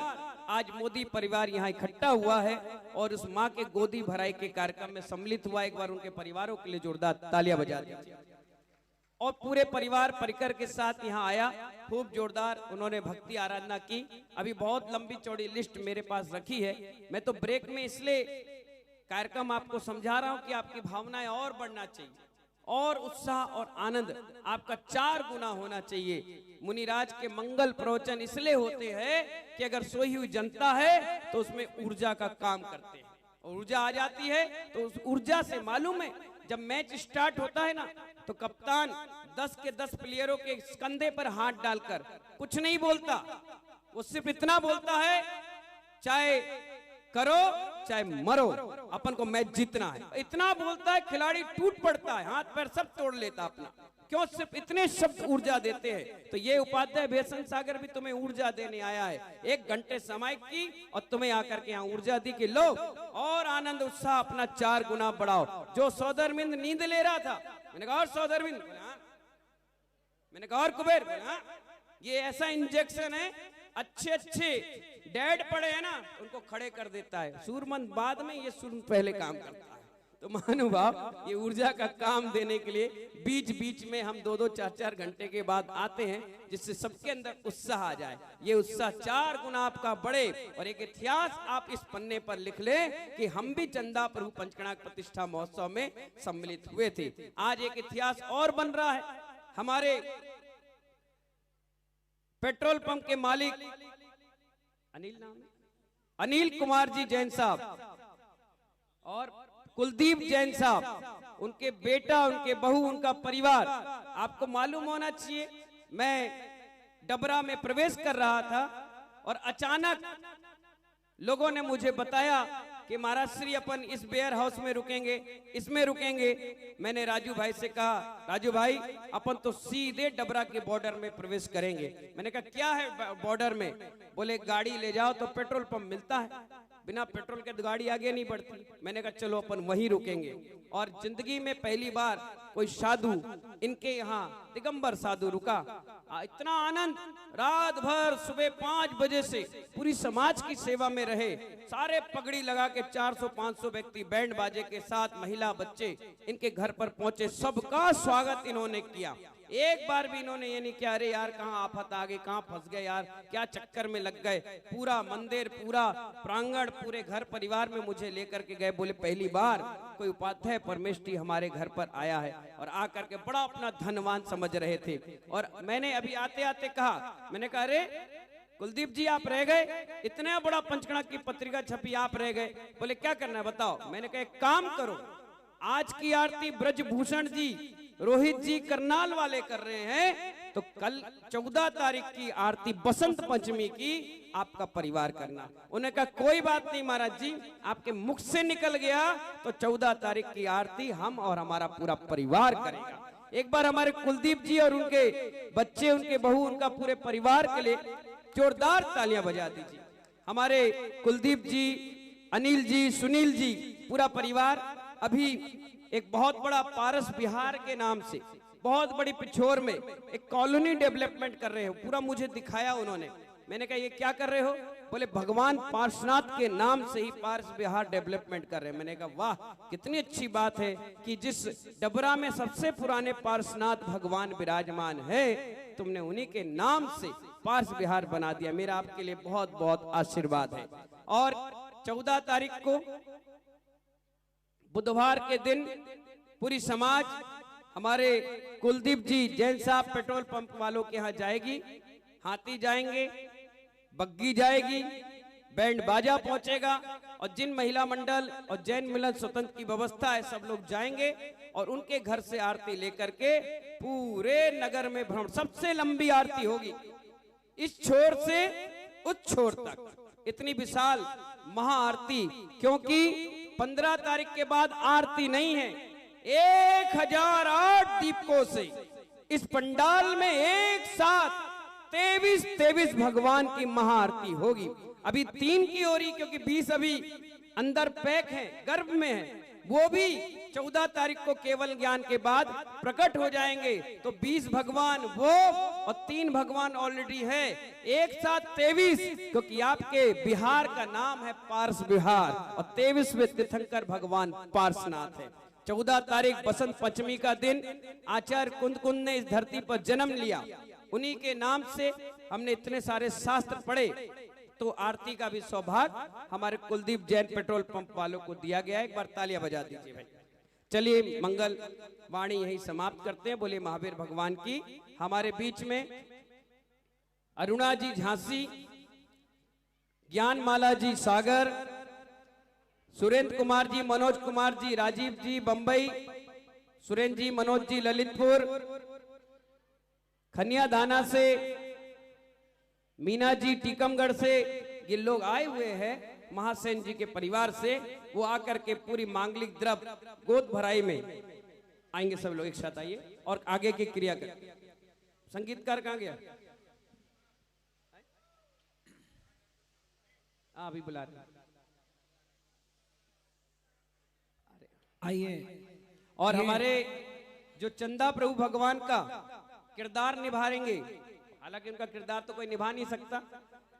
आज मोदी परिवार यहाँ इकट्ठा हुआ है और उस माँ के गोदी भराई के कार्यक्रम में सम्मिलित हुआ। एक बार उनके परिवारों के लिए जोरदार तालियां बजा दीजिए। और पूरे परिवार परिकर के साथ यहाँ आया, खूब जोरदार उन्होंने भक्ति आराधना की। अभी बहुत लंबी चौड़ी लिस्ट मेरे पास रखी है, मैं तो ब्रेक में इसलिए कार्यक्रम आपको समझा रहा हूँ कि आपकी भावनाएं और बढ़ना चाहिए और उत्साह और आनंद आपका 4 गुना होना चाहिए। मुनिराज के मंगल प्रवचन इसलिए होते हैं कि अगर सोई हुई जनता है तो उसमें ऊर्जा का काम करते हैं, और ऊर्जा आ जाती है तो उस ऊर्जा से मालूम है जब मैच स्टार्ट होता है ना, तो कप्तान 10 के 10 प्लेयरों के कंधे पर हाथ डालकर कुछ नहीं बोलता, वो सिर्फ इतना बोलता है चाहे करो चाहे मरो, अपन को मैच जीतना है। इतना बोलता है, खिलाड़ी टूट पड़ता है, हाथ पैर सब तोड़ लेता अपना। क्यों? सिर्फ इतने शब्द ऊर्जा देते हैं। तो ये उपाध्याय बेसन सागर भी तुम्हें ऊर्जा देने आया है। 1 घंटे समय की और तुम्हें आकर के यहाँ ऊर्जा दी कि लो और आनंद उत्साह अपना 4 गुना बढ़ाओ। जो सौदरमिंद नींद ले रहा था, मैंने कहा और सौदरमिंद, मैंने कहा और कुबेर बोले, हाँ ये ऐसा इंजेक्शन है, अच्छे अच्छे डैड पड़े हैं ना उनको खड़े कर देता है, सूरमंद बाद में, ये सूरमंद पहले काम करता है। तो महानुभाव ये ऊर्जा का काम देने के लिए बीच बीच में हम 2-2 4-4 घंटे के बाद आते हैं, जिससे सबके अंदर उत्साह आ जाए। ये उत्साह 4 गुना आपका बढ़े। और एक इतिहास आप इस पन्ने पर लिख ले कि हम भी चंदा प्रभु पंचकणाक प्रतिष्ठा महोत्सव में सम्मिलित हुए थे। आज एक इतिहास और बन रहा है। हमारे पेट्रोल पंप के मालिक अनिल नाम है, अनिल कुमार जी जैन साहब और कुलदीप जैन साहब, उनके बेटा, उनके बहू, उनका परिवार। आपको मालूम होना चाहिए, मैं डबरा में प्रवेश कर रहा था और अचानक लोगों ने मुझे बताया कि महाराज श्री अपन इस वेयर हाउस में रुकेंगे, इसमें रुकेंगे। मैंने राजू भाई से कहा, राजू भाई अपन तो सीधे डबरा के बॉर्डर में प्रवेश करेंगे। मैंने कहा क्या है बॉर्डर में? बोले गाड़ी ले जाओ तो पेट्रोल पंप मिलता है, बिना पेट्रोल के गाड़ी आगे नहीं बढ़ती। मैंने कहा चलो अपन वहीं रुकेंगे। और जिंदगी में पहली बार कोई साधु इनके यहाँ दिगंबर साधु रुका। इतना आनंद, रात भर सुबह 5 बजे से पूरी समाज की सेवा में रहे। सारे पगड़ी लगा के 400-500 व्यक्ति बैंड बाजे के साथ, महिला बच्चे इनके घर पर पहुंचे, सबका स्वागत इन्होंने किया। एक बार भी इन्होंने ये नहीं किया अरे यार कहाँ आफत आ गई, कहाँ फंस गए यार, क्या चक्कर में लग गए। पूरा मंदिर, पूरा प्रांगण, पूरे घर परिवार में मुझे लेकर के गए। बोले पहली बार कोई उपाध्याय परमेष्ठी हमारे घर पर आया है, और आकर के बड़ा अपना धनवान समझ रहे थे। और मैंने अभी आते आते कहा, मैंने कहा अरे कुलदीप जी आप रह गए, इतना बड़ा पंचकणाक की पत्रिका छपी, आप रह गए। बोले क्या करना है बताओ। मैंने कहा एक काम करो, आज की आरती ब्रजभूषण जी, रोहित जी करनाल वाले कर रहे हैं, तो कल 14 तारीख की आरती बसंत पंचमी की आपका परिवार करना। उन्होंने कहा कोई बात नहीं महाराज जी, आपके मुख से निकल गया तो 14 तारीख की आरती हम और हमारा पूरा परिवार करेगा। एक बार हमारे कुलदीप जी और उनके बच्चे, उनके बहू, उनका पूरे परिवार के लिए जोरदार तालियां बजा दीजिए। हमारे कुलदीप जी, अनिल जी, सुनील जी, पूरा परिवार अभी एक बहुत बड़ा पारस बिहार के नाम से बहुत बड़ी पिछोर में एक कॉलोनी डेवलपमेंट कर रहे हो, पूरा मुझे दिखाया उन्होंने। मैंने कहा ये क्या कर रहे हो? बोले भगवान पार्श्वनाथ के नाम से ही पारस बिहार डेवलपमेंट कर रहे हैं। मैंने कहा वाह कितनी अच्छी बात है कि जिस डबरा में सबसे पुराने पार्श्वनाथ भगवान विराजमान है, तुमने उन्हीं के नाम से पारस बिहार बना दिया। मेरा आपके लिए बहुत बहुत आशीर्वाद है। और 14 तारीख को बुधवार के दिन पूरी समाज हमारे कुलदीप जी जैन साहब पेट्रोल पंप वालों के यहाँ जाएगी। हाथी जाएंगे, बग्गी जाएगी, बैंड बाजा पहुंचेगा, और जिन महिला मंडल और जैन मिलन स्वतंत्र की व्यवस्था है सब लोग जाएंगे और उनके घर से आरती लेकर के पूरे नगर में भ्रमण। सबसे लंबी आरती होगी, इस छोर से उस छोर तक, इतनी विशाल महाआरती। क्योंकि 15 तारीख के बाद आरती नहीं है। 1008 दीपकों से इस पंडाल में एक साथ 23 भगवान की महाआरती होगी। अभी 3 की हो रही, क्योंकि 20 अभी अंदर पैक है, गर्भ में है। वो भी 14 तारीख को केवल ज्ञान के बाद प्रकट हो जाएंगे। तो 20 भगवान वो और 3 भगवान ऑलरेडी है, एक साथ 23, क्योंकि आपके बिहार का नाम है पारस बिहार और 23वें तीर्थंकर भगवान पार्श्वनाथ है। 14 तारीख बसंत पंचमी का दिन आचार्य कुंद ने इस धरती पर जन्म लिया। उन्हीं के नाम से हमने इतने सारे शास्त्र पढ़े। तो आरती का भी सौभाग्य हमारे कुलदीप जैन पेट्रोल पंप वालों को दिया गया है। एक बार तालियां बजा दीजिए भाई। चलिए मंगल वाणी यही समाप्त करते हैं। बोले महावीर भगवान की। हमारे बीच में अरुणा जी झांसी, ज्ञानमाला जी सागर, सुरेंद्र कुमार जी, मनोज कुमार जी, राजीव जी बंबई, सुरेंद्र जी, मनोज जी ललितपुर, खनिया दाना से, मीना जी टीकमगढ़ से, ये लोग आए हुए हैं महासेन जी के परिवार से। वो आकर के पूरी मांगलिक द्रव्य गोद भराई में आएंगे। सब लोग एक साथ आइए और आगे की क्रिया कर। संगीतकार कहाँ गया? अभी बुला रहे। आइए। और हमारे जो चंदा प्रभु भगवान का किरदार निभाएंगे, हालांकि उनका किरदार तो कोई निभा नहीं सकता।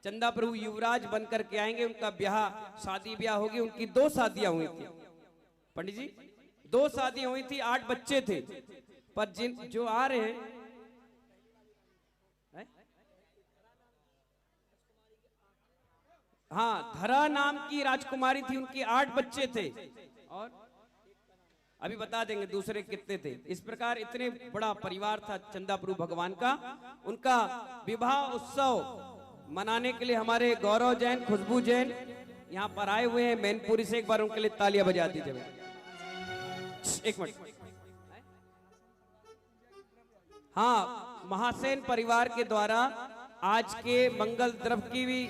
चंदा प्रभु युवराज बनकर के आएंगे, उनका ब्याह शादी ब्याह होगी। उनकी 2 शादियां हुई थी पंडित जी, 2 शादियां हुई थी, 8 बच्चे थे। पर जिन जो आ रहे हैं हाँ, धरा नाम की राजकुमारी थी, उनकी 8 बच्चे थे। और अभी बता देंगे दूसरे कितने थे। इस प्रकार इतने बड़ा परिवार था चंदा प्रभु भगवान का। उनका विवाह उत्सव मनाने के लिए हमारे गौरव जैन, खुशबू जैन यहाँ पर आए हुए हैं मैनपुरी से। एक बार उनके लिए तालियां बजा दीजिए। एक मिनट। हाँ, महासेन परिवार के द्वारा आज के मंगल द्रव्य की भी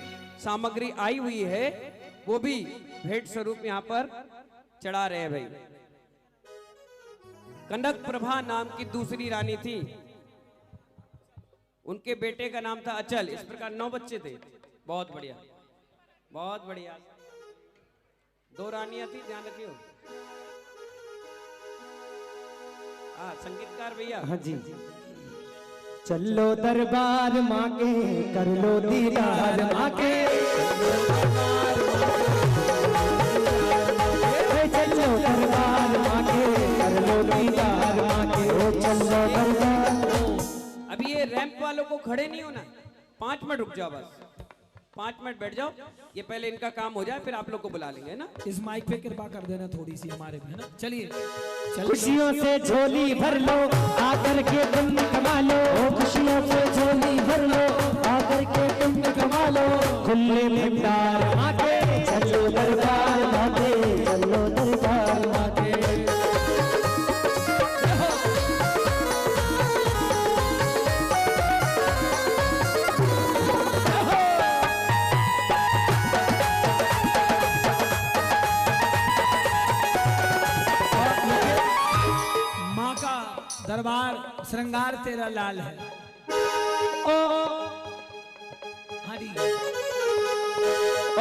सामग्री आई हुई है, वो भी भेंट स्वरूप यहाँ पर चढ़ा रहे हैं भाई। कनक प्रभा नाम की दूसरी रानी थी, उनके बेटे का नाम था अचल। इस प्रकार 9 बच्चे थे। बहुत बढ़िया, बहुत बढ़िया। 2 रानियां थी, ध्यान रखियो। हाँ, संगीतकार भैया। हाँ जी। चलो दरबार माँ के, कर लो दीदार माँ के। चलो दरबार माँ के, कर लो दीदार माँ के। ओ चलो दरबार। अभी ये रैंप वालों को खड़े नहीं होना, 5 मिनट रुक जाओ बस, 5 मिनट बैठ जाओ। ये पहले इनका काम हो जाए, फिर आप लोग को बुला लेंगे ना। इस माइक पे कृपा कर देना थोड़ी सी हमारे में, है ना। चलिए खुशियों से झोली भर लो, आकर के तुम कमा लो। खुशियों से झोली भर लो, आकर के तुम कमा लो। खुले भंडार माँ के, चलो दरबार माँ के, चलो दरबार माँ के। दरबार श्रृंगार तेरा लाल है। ओ हरी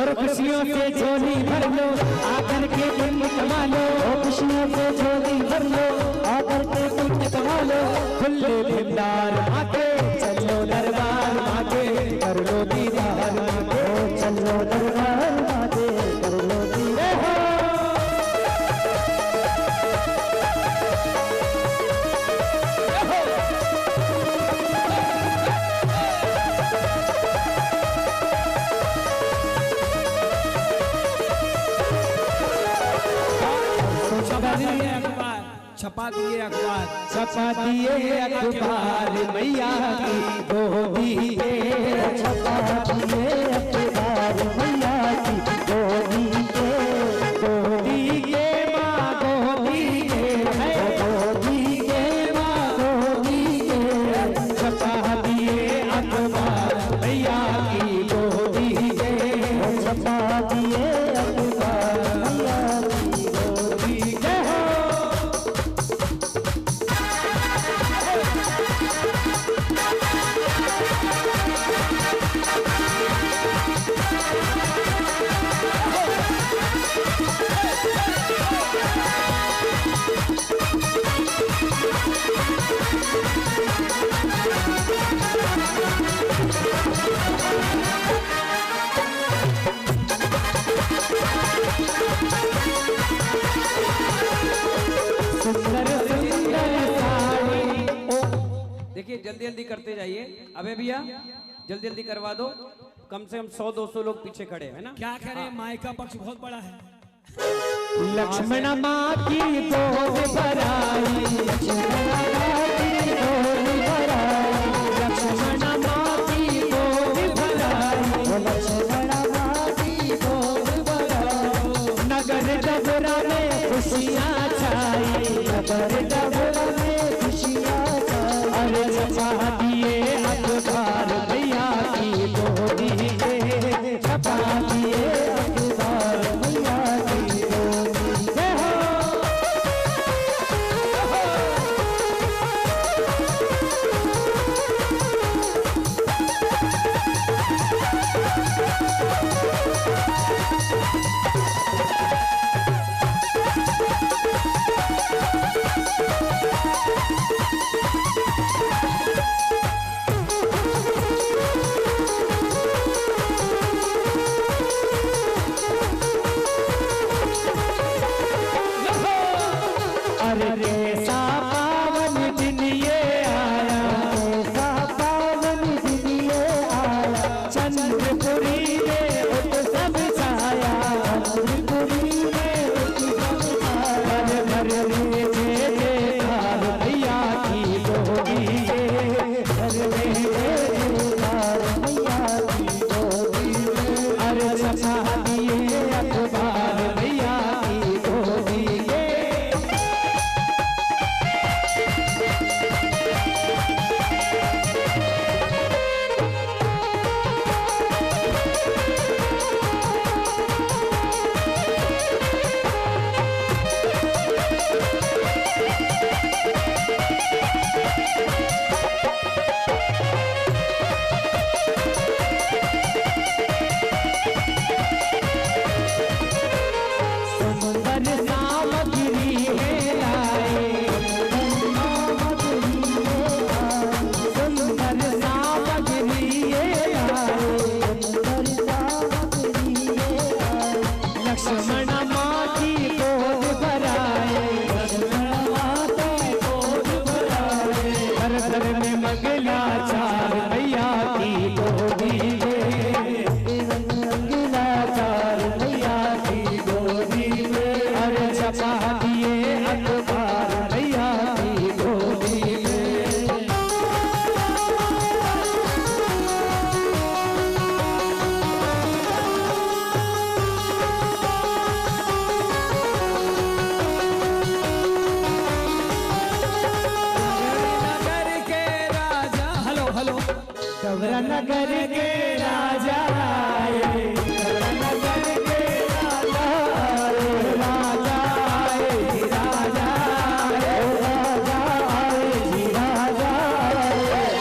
और खुशियों से झोली भर लो, आकर के तुम कमा लो। खुशियों से झोली भर लो, आकर के तुम कमा लो। खुले भंडार माँ के, चलो दरबार माँ के, कर लो दीदार माँ के। चलो दरबार माँ के, कर लो दीदार। छपा दिए अखबार, छपा दिए अखबार मैया की गोदी के। छपा दिए अखबार मैया की गोदी के। गोदी के माँ गोदी के, गोदी के माँ गोदी के। छपा दिए अखबार मैया की गोदी के। छपा दिए अखबार मैया की गोदी के। देखिए जल्दी जल्दी करते जाइए। अबे भैया जल्दी जल्दी करवा दो, कम से कम 100-200 लोग पीछे खड़े हैं ना। क्या करें, माई का पक्ष बहुत बड़ा है। लक्ष्मण माँ की गोद भराई, लक्ष्मण माँ की गोद भराई। लक्ष्मण माँ की गोद भराई, लक्ष्मण माँ की गोद भराई। नगर डबरा में खुशियाँ छाई, नगर डबरा में खुशियाँ छाई। अरे छपा दिए अखबार मैया की गोदी के। छपा दिए अखबार मैया की गोदी के। में बेजुबान मैया की गोदी में, अरे छपा दिए अखबार मैया की गोदी में। समुंदर सामग्री है लाए, समुंदर सामग्री है लाए, लक्ष्मण माँ की गोद भराए, घर घर में मंगला चार मैया की गोदी में, मंगला चार मैया की गोदी में, अरे छपा दिए अखबार मैया की गोदी में। नगर के राजा, हेलो हेलो, कबरा नगर के राजा आए, कबरा नगर के राजा आए, राजा आए जी राजा आए, राजा आए जी राजा आए,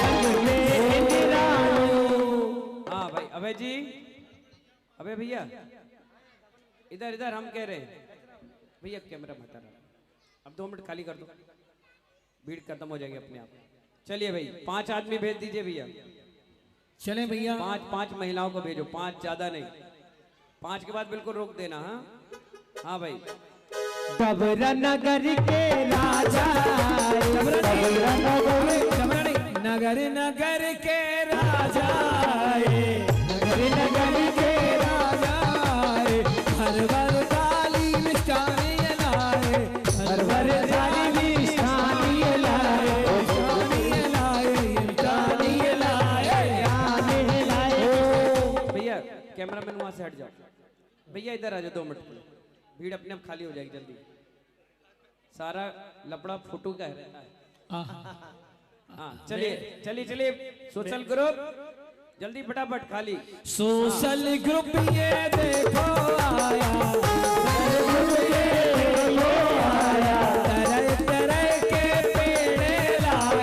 रंग में निरालो। हाँ भाई अभय जी, अभय भैया इधर इधर, हम कह रहे हैं भैया कैमरा मत हटाओ, अब 2 मिनट खाली कर दो, भीड़ खत्म हो जाएगी अपने आप। चलिए भाई 5 आदमी भेज दीजिए भैया, चले भैया। 5 महिलाओं को भेजो, 5 ज्यादा नहीं, 5 के बाद बिल्कुल रोक देना। हाँ हाँ भाई, कबरा नगर के राजा आए, कबरा नगर, नगर नगर के राजा आए, नगर नगर के राजा आए, हर वर डाली मिष्ठानी लाए, हर भर जाली मिष्ठानी लाए, मिष्ठानी लाए, मिष्ठानी लाए। आने लाए। भैया कैमरा मैन वहां से हट जाओ, भैया इधर आ जाओ 2 मिनट, भीड़ अपने आप खाली हो जाएगी जल्दी, सारा लपड़ा फोटो का रहता है। हाँ चलिए चलिए चलिए, सोशल ग्रुप जल्दी फटाफट खाली। सोशल ग्रुप ये देखो आया, तरह तरह के पेड़ लाया,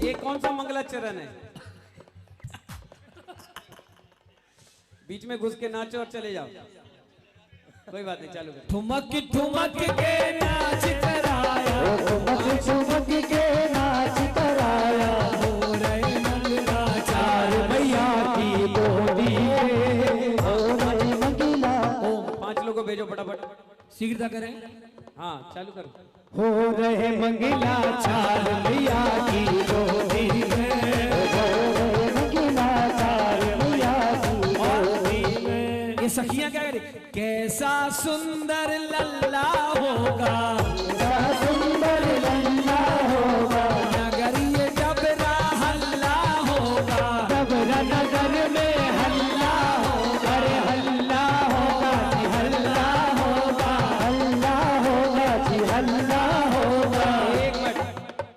ये कौन सा मंगलाचरण है? बीच में घुस के नाचो और चले जाओ, कोई बात नहीं, चालू करो। ठुमक ठुमक के नाच कराया, ठुमक के नाच कराया, हो रहे मंगलाचार मैया की गोदी में, हो रहे मंगला, 5 लोगों को भेजो फटाफट। शीघ्रता करें। हाँ चालू करो। हो रहे मंगला चार मैया की गोदी में, हो रहे मंगला चार मैया की गोदी में। ये सखियां क्या करें? कैसा सुंदर लल्ला होगा, सुंदर लल्ला होगा, नगर ये डबरा हल्ला होगा, डबरा नगर में हल्ला होगा, अरे हल्ला होगा जी हल्ला होगा, हल्ला होगा जी हल्ला होगा। एक मिनट,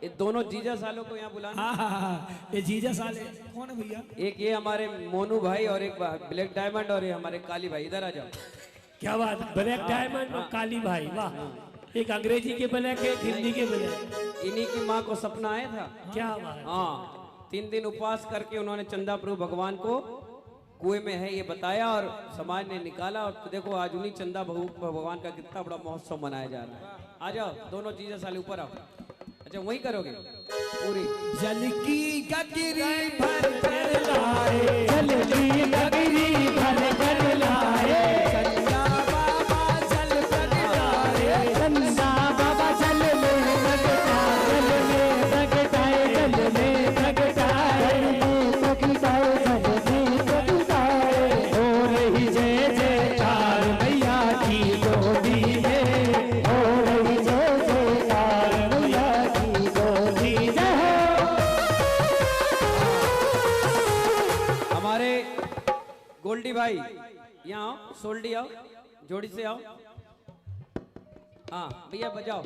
ये दोनों जीजा सालों को यहाँ बुलाना। हाँ, ये जीजा साले कौन है भैया? एक ये हमारे मोनू भाई और एक ब्लैक डायमंड और ये हमारे काली भाई, इधर आ जाओ। क्या बात, ब्लैक डायमंड और काली भाई, वाह। एक अंग्रेजी के ब्लैक है, एक हिंदी के ब्लैक। इन्हीं की माँ को सपना आया था। क्या बात, हाँ 3 दिन उपवास करके उन्होंने चंदा प्रभु भगवान को कुएं में है ये बताया और समाज ने निकाला, और तो देखो आज उन्हीं चंदा भगवान का कितना बड़ा महोत्सव मनाया जा रहा है। आ जाओ दोनों चीजें साले ऊपर आओ। अच्छा वही करोगे पूरी? जल की गगरी भर कर लाए, जल की गगरी भर कर लाए, चंदा बाबा जल कर लाए, चंदा बाबा जल में प्रगटाए, जल में प्रगटाए, जल में प्रगटाए, प्रगटाए, जल में प्रगटाए। हो रही जय जयकार मैया की गोदी में, हो रही जय जयकार भाई यहाँ आओ, सोल्डी आओ, जोड़ी से आओ। हाँ भैया बजाओ।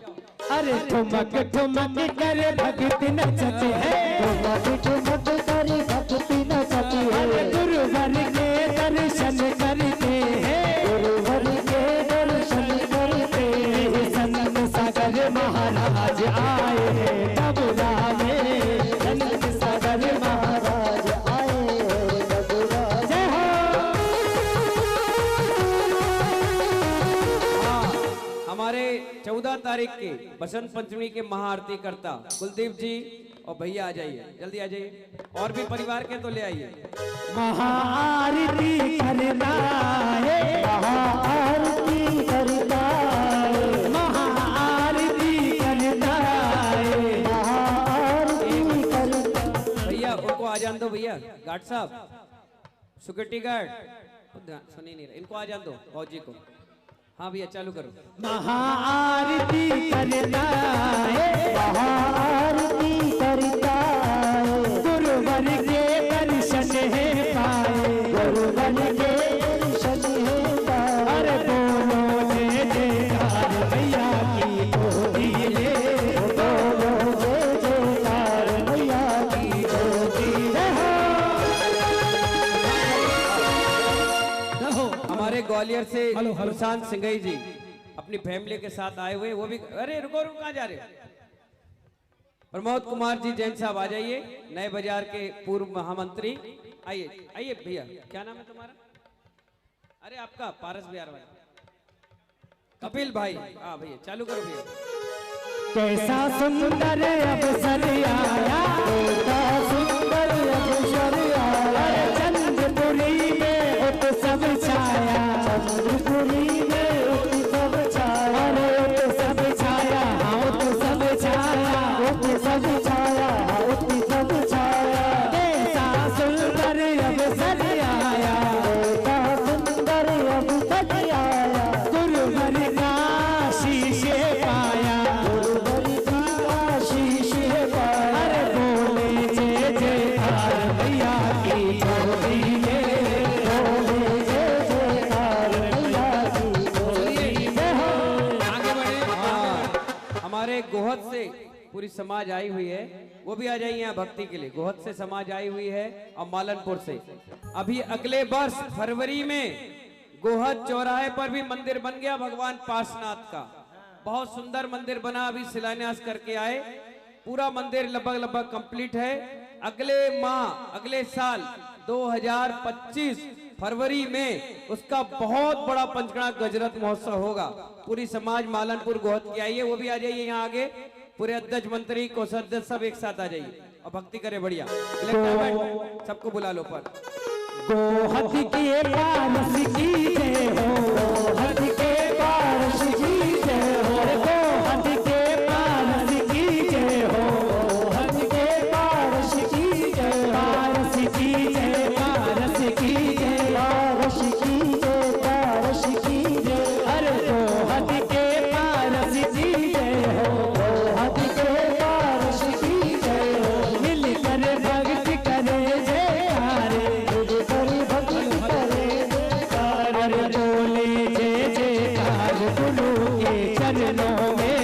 अरे ठुमक ठुमक करे भक्ति नचते हैं, ठुमक ठुमक करे भक्ति नचते हैं। अरे गुरुवर के दर्शन करते हैं, गुरुवर के दर्शन करते हैं। संत सागर महाराज आए हैं बबुरा में, संत सागर महाराज आए हैं बबुरा। जय हो। हमारे 14 तारीख के बसंत पंचमी के महाआरती करता कुलदीप जी और भैया आ जाइए, जल्दी आ जाइए। और भी परिवार के तो ले आइए। महाआरती करना है, महाआरती करना है, महाआरती करना है, महाआरती करना। भैया उनको आ जान दो, भैया गार्ड साहब, सिक्योरिटी गार्ड सुन ही नहीं रहे, इनको आ जान दो फौजी को। हाँ भैया चालू करो। महाआरती करना है, महाआरती करना है। गुरुवर के दर्शन है पाए, गुरुवर के दर्शन है पाए। अरे बोलो जय जयकार भैया की गोदी ले, बोलो जय जयकार भैया की गोदी ले। हमारे ग्वालियर से प्रशांत सिंघई जी अपनी फैमिली के साथ आए हुए, वो भी। अरे रुको रुको, कहाँ जा रहे हो? प्रमोद कुमार जी जैन साहब आ जाइए, नए बाजार के पूर्व महामंत्री। आइए आइए भैया, क्या नाम है तुम्हारा? अरे आपका पारस बिहार वाला कपिल भाई। हाँ भैया चालू करो भैया। कैसा सुंदर अवसर आया, कैसा सुंदर अवसर आया। चंद्रपुरी में उत्सव छाया, चंद्रपुरी में उत्सव छाया। उत्सव छाया, उत्सव छाया, उत्सव छाया, उत्सव छाया। कैसा सुंदर अवसर आया, कैसा सुंदर अवसर आया। गुरुवर का आशीष पाया, गुरुवर का आशीष पाया। अरे बोले जय जयकार भैया की गोदी ले, बोले जय जयकार भैया की गोदी ले। आगे बढ़े। हाँ, हमारे गोहद से पूरी समाज आई हुई है, वो भी आ जाइए यहाँ भक्ति के लिए। गोहद से समाज आई हुई है और मालनपुर से। अभी अगले वर्ष फरवरी में गोहद चौराहे पर भी मंदिर बन गया भगवान पार्श्वनाथ का। बहुत सुंदर मंदिर बना, अभी शिलान्यास करके आए। पूरा मंदिर लगभग कंप्लीट है। अगले माह, अगले साल 2025 फरवरी में उसका बहुत बड़ा पंचगड़ा गजरत महोत्सव होगा। पूरी समाज मालनपुर गोहद की आई है, वो भी आ जाइए यहाँ आगे। पूरे अध्यक्ष मंत्री कोषाध्यक्ष सब एक साथ आ जाइए और भक्ति करे बढ़िया। सबको बुला लो पर। गोहद के पारस की जय हो, गोहद के पारस की जय हो, गोहद के पारस की जय हो, गोहद के पारस की जय, पारस की जय, पारस की जय, पारस की जय, पारस की जय। अरे गोहद के पारस की जय हो, गोहद के पारस की जय हो। मिलकर भक्ति करे जयकारे, मिलकर भक्ति करे जयकार। अरे बोले जय जयकार गुरु के चरणों में,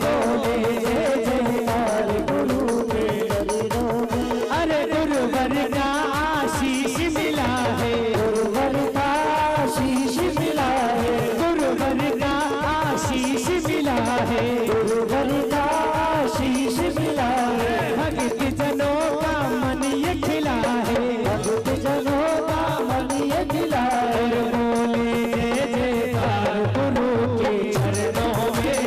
बोले जय जयकार गुरु के चरणों में। अरे गुरुवर का आशीष मिला है, गुरुवर का आशीष मिला है, गुरुवर का आशीष मिला है, गुरुवर का आशीष मिला है। भक्त जनों का मन ये खिला है, भक्त जनों का मन ये खिला है। बोले जय जयकार गुरु के चरणों में,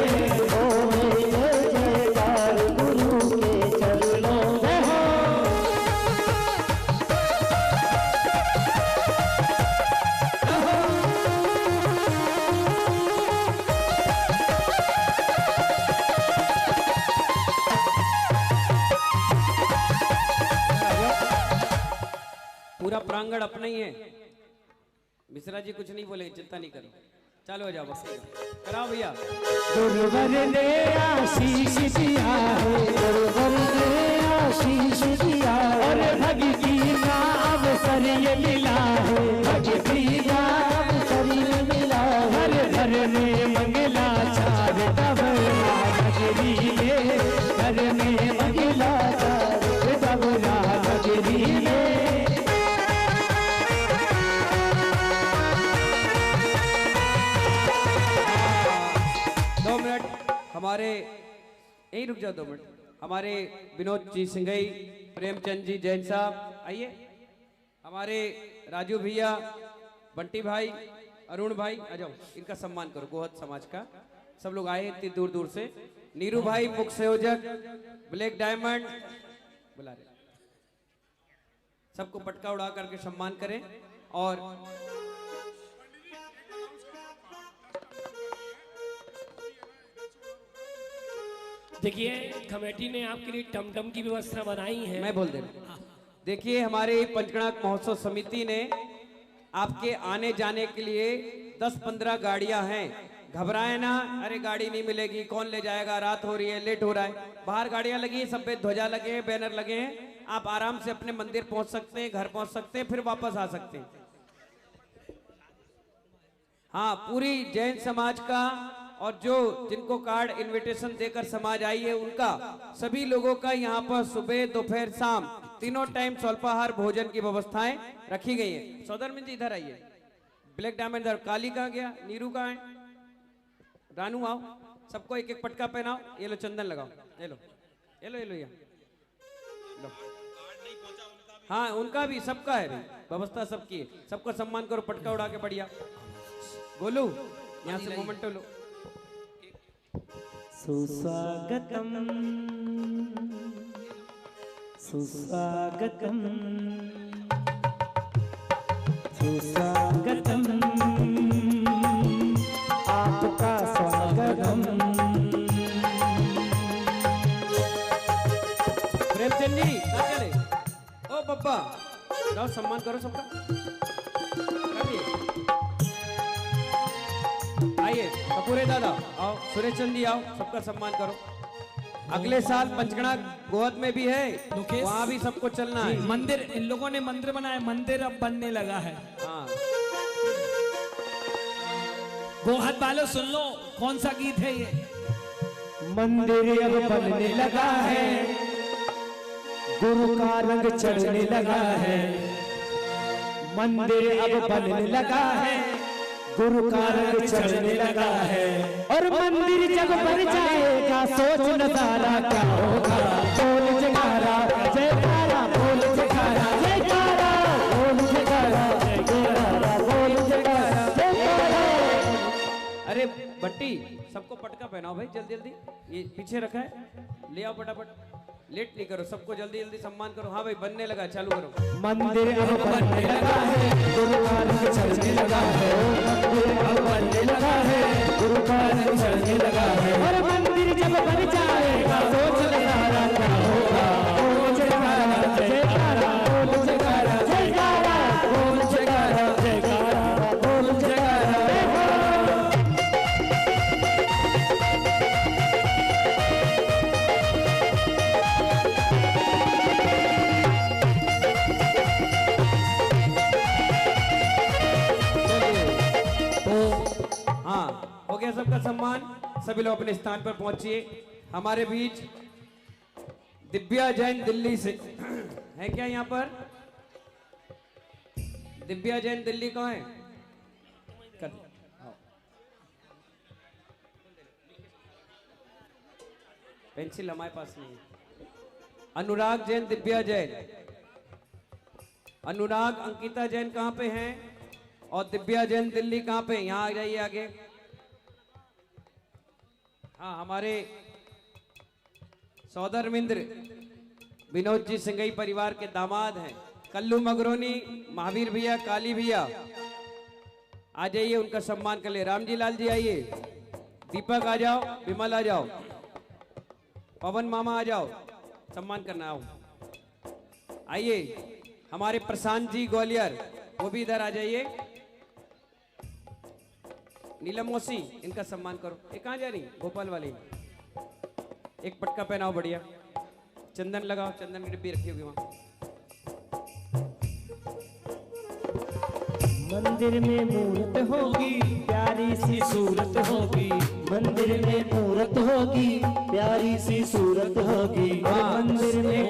बोले जय जयकार गुरु के चरणों में। हो पूरा प्रांगण अपना ही है। मिश्रा जी कुछ नहीं बोले, चिंता नहीं करो। चालू हो जाओ बस, कराओ भैया। गुरुवर ने आशीष दिया है, गुरुवर ने आशीष दिया। और भक्ति का अवसर ये मिला है, भक्ति हमारे यहीं रुक जाओ 2 मिनट। हमारे विनोद जी सिंघई, प्रेमचंद जी जैन साहब आइए, हमारे राजू भैया, बंटी भाई, अरुण भाई आ जाओ, इनका सम्मान करो। गोहद समाज का सब लोग आए इतनी दूर दूर से। नीरू भाई मुख्य संयोजक ब्लैक डायमंड बुला रहे, सबको पटका उड़ा करके सम्मान करें। और देखिए कमेटी ने आपके लिए टमटम की व्यवस्था बनाई है। मैं बोल दे रहा हूं। देखिए हमारे पंचगणाक महोत्सव समिति ने आपके आने जाने के लिए 10-15 गाड़ियां हैं। घबराए ना, अरे गाड़ी नहीं मिलेगी, कौन ले जाएगा, रात हो रही है, लेट हो रहा है। बाहर गाड़ियां लगी है, सब पे ध्वजा लगे हैं, बैनर लगे हैं। आप आराम से अपने मंदिर पहुंच सकते हैं, घर पहुंच सकते हैं, फिर वापस आ सकते हैं। हाँ, पूरी जैन समाज का और जो जिनको कार्ड इनविटेशन देकर समाज आई है उनका, सभी लोगों का यहाँ पर सुबह दोपहर शाम तीनों टाइम स्वल्पाहार भोजन की व्यवस्थाएं रखी गई है। सौदरमिन जी इधर आइए, ब्लैक डायमंड इधर। काली कहाँ गया, नीरू कहाँ है, रानू आओ, सबको एक एक पटका पहनाओ। ये लो चंदन लगाओ, ये लो ये लो ये लो ये लो। हाँ उनका भी, सबका है भाई, व्यवस्था सबकी है। सबका सम्मान करो, पटका उड़ा के बढ़िया। बोलू यहाँ से मोमेंटो लो। सुस्वागतम सुस्वागतम सुस्वागतम, आपका स्वागतम। प्रेमचंद जी कहाँ चले? ओ बब्बा जाओ, सम्मान करो सबका। आइए कपूरे दादा आओ, सुरेश चंद जी आओ, सबका सम्मान करो। अगले साल पंचगणा गोहद में भी है, लोकेश, वहाँ भी सबको चलना है। मंदिर, इन लोगों ने मंदिर बनाया, मंदिर अब बनने लगा है। हाँ गोहद वालों सुन लो, कौन सा गीत है ये? मंदिर अब बनने लगा है, गुरु का रंग चढ़ने लगा है। मंदिर अब बनने लगा है, गुरु का रंग चढ़ने लगा है। और मंदिर जब बन जाएगा, सोच नजारा क्या होगा। बोल जयकारा जयकारा, बोल जयकारा जयकारा, बोल जयकारा जयकारा, बोल जयकारा जयकारा। अरे बट्टी, सबको पटका पहनाओ भाई, जल्दी जल्दी। ये पीछे रखा है, ले आओ फटाफट, लेट नहीं करो, सबको जल्दी जल्दी सम्मान करो। हाँ भाई बनने लगा, चालू करो। मंदिर अब बनने लगा है, गुरु का रंग चढ़ने लगा है। मंदिर अब बनने लगा है, गुरु का रंग चढ़ने लगा है। और मंदिर जब बन जाएगा, सोच नजारा क्या होगा। बोल जयकारा जयकारा, बोल जयकारा जयकारा, बोल जयकारा जयकारा, बोल जयकारा जयकारा। हाँ हो गया सबका सम्मान, सभी लोग अपने स्थान पर पहुंचिए। हमारे बीच दिव्या जैन दिल्ली से है क्या यहाँ पर? दिव्या जैन दिल्ली कहाँ है? पेंसिल हमारे पास नहीं है। अनुराग जैन, दिव्या जैन, अनुराग अंकिता जैन कहाँ पे हैं? और दिव्या जैन दिल्ली कहाँ पे? यहाँ आ जाइए आगे। हाँ हमारे सौदरमिंद्र विनोद जी सिंघई परिवार के दामाद हैं। कल्लू मगरोनी, महावीर भैया, काली भैया आ जाइए, उनका सम्मान कर ले। रामजी लाल जी आइए, दीपक आ जाओ, विमल आ जाओ, पवन मामा आ जाओ, सम्मान करना आओ। आइए हमारे प्रशांत जी ग्वालियर, वो भी इधर आ जाइए। नीलम मौसी, इनका सम्मान करो। ये कहाँ जा रही? भोपाल वाली। एक पटका पहनाओ बढ़िया, चंदन लगाओ, चंदन की डिब्बी रखी होगी वहां। मंदिर में मूर्त होगी, प्यारी सी सूरत होगी। मंदिर में मूर्त होगी, प्यारी सी सूरत होगी। मंदिर में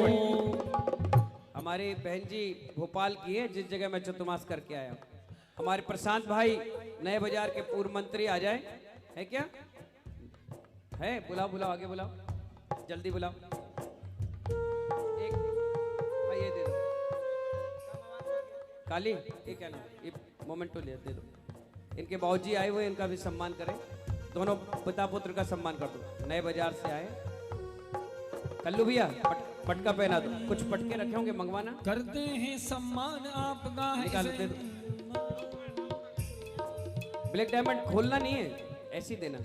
हमारी बहन जी भोपाल की है, जिस जगह मैं चतुर्मास करके आया। हमारे प्रशांत भाई नए बाजार के पूर्व मंत्री आ जाए, है क्या? है? बुलाओ बुलाओ, आगे बुलाओ, जल्दी बुलाओ। एक भाई ये दे दो, काली ये क्या नाम, ये मोमेंटो ले दे दो। इनके बाबूजी आए हुए, इनका भी सम्मान करें। दोनों पिता पुत्र का सम्मान कर दो। नए बाजार से आए। कल्लू भैया पटका पहना दो। कुछ पटके रखे होंगे, मंगवाना। करते हैं सम्मान आपका है निकाल दे दो। ब्लैक डायमंड खोलना नहीं है, ऐसे ही देना।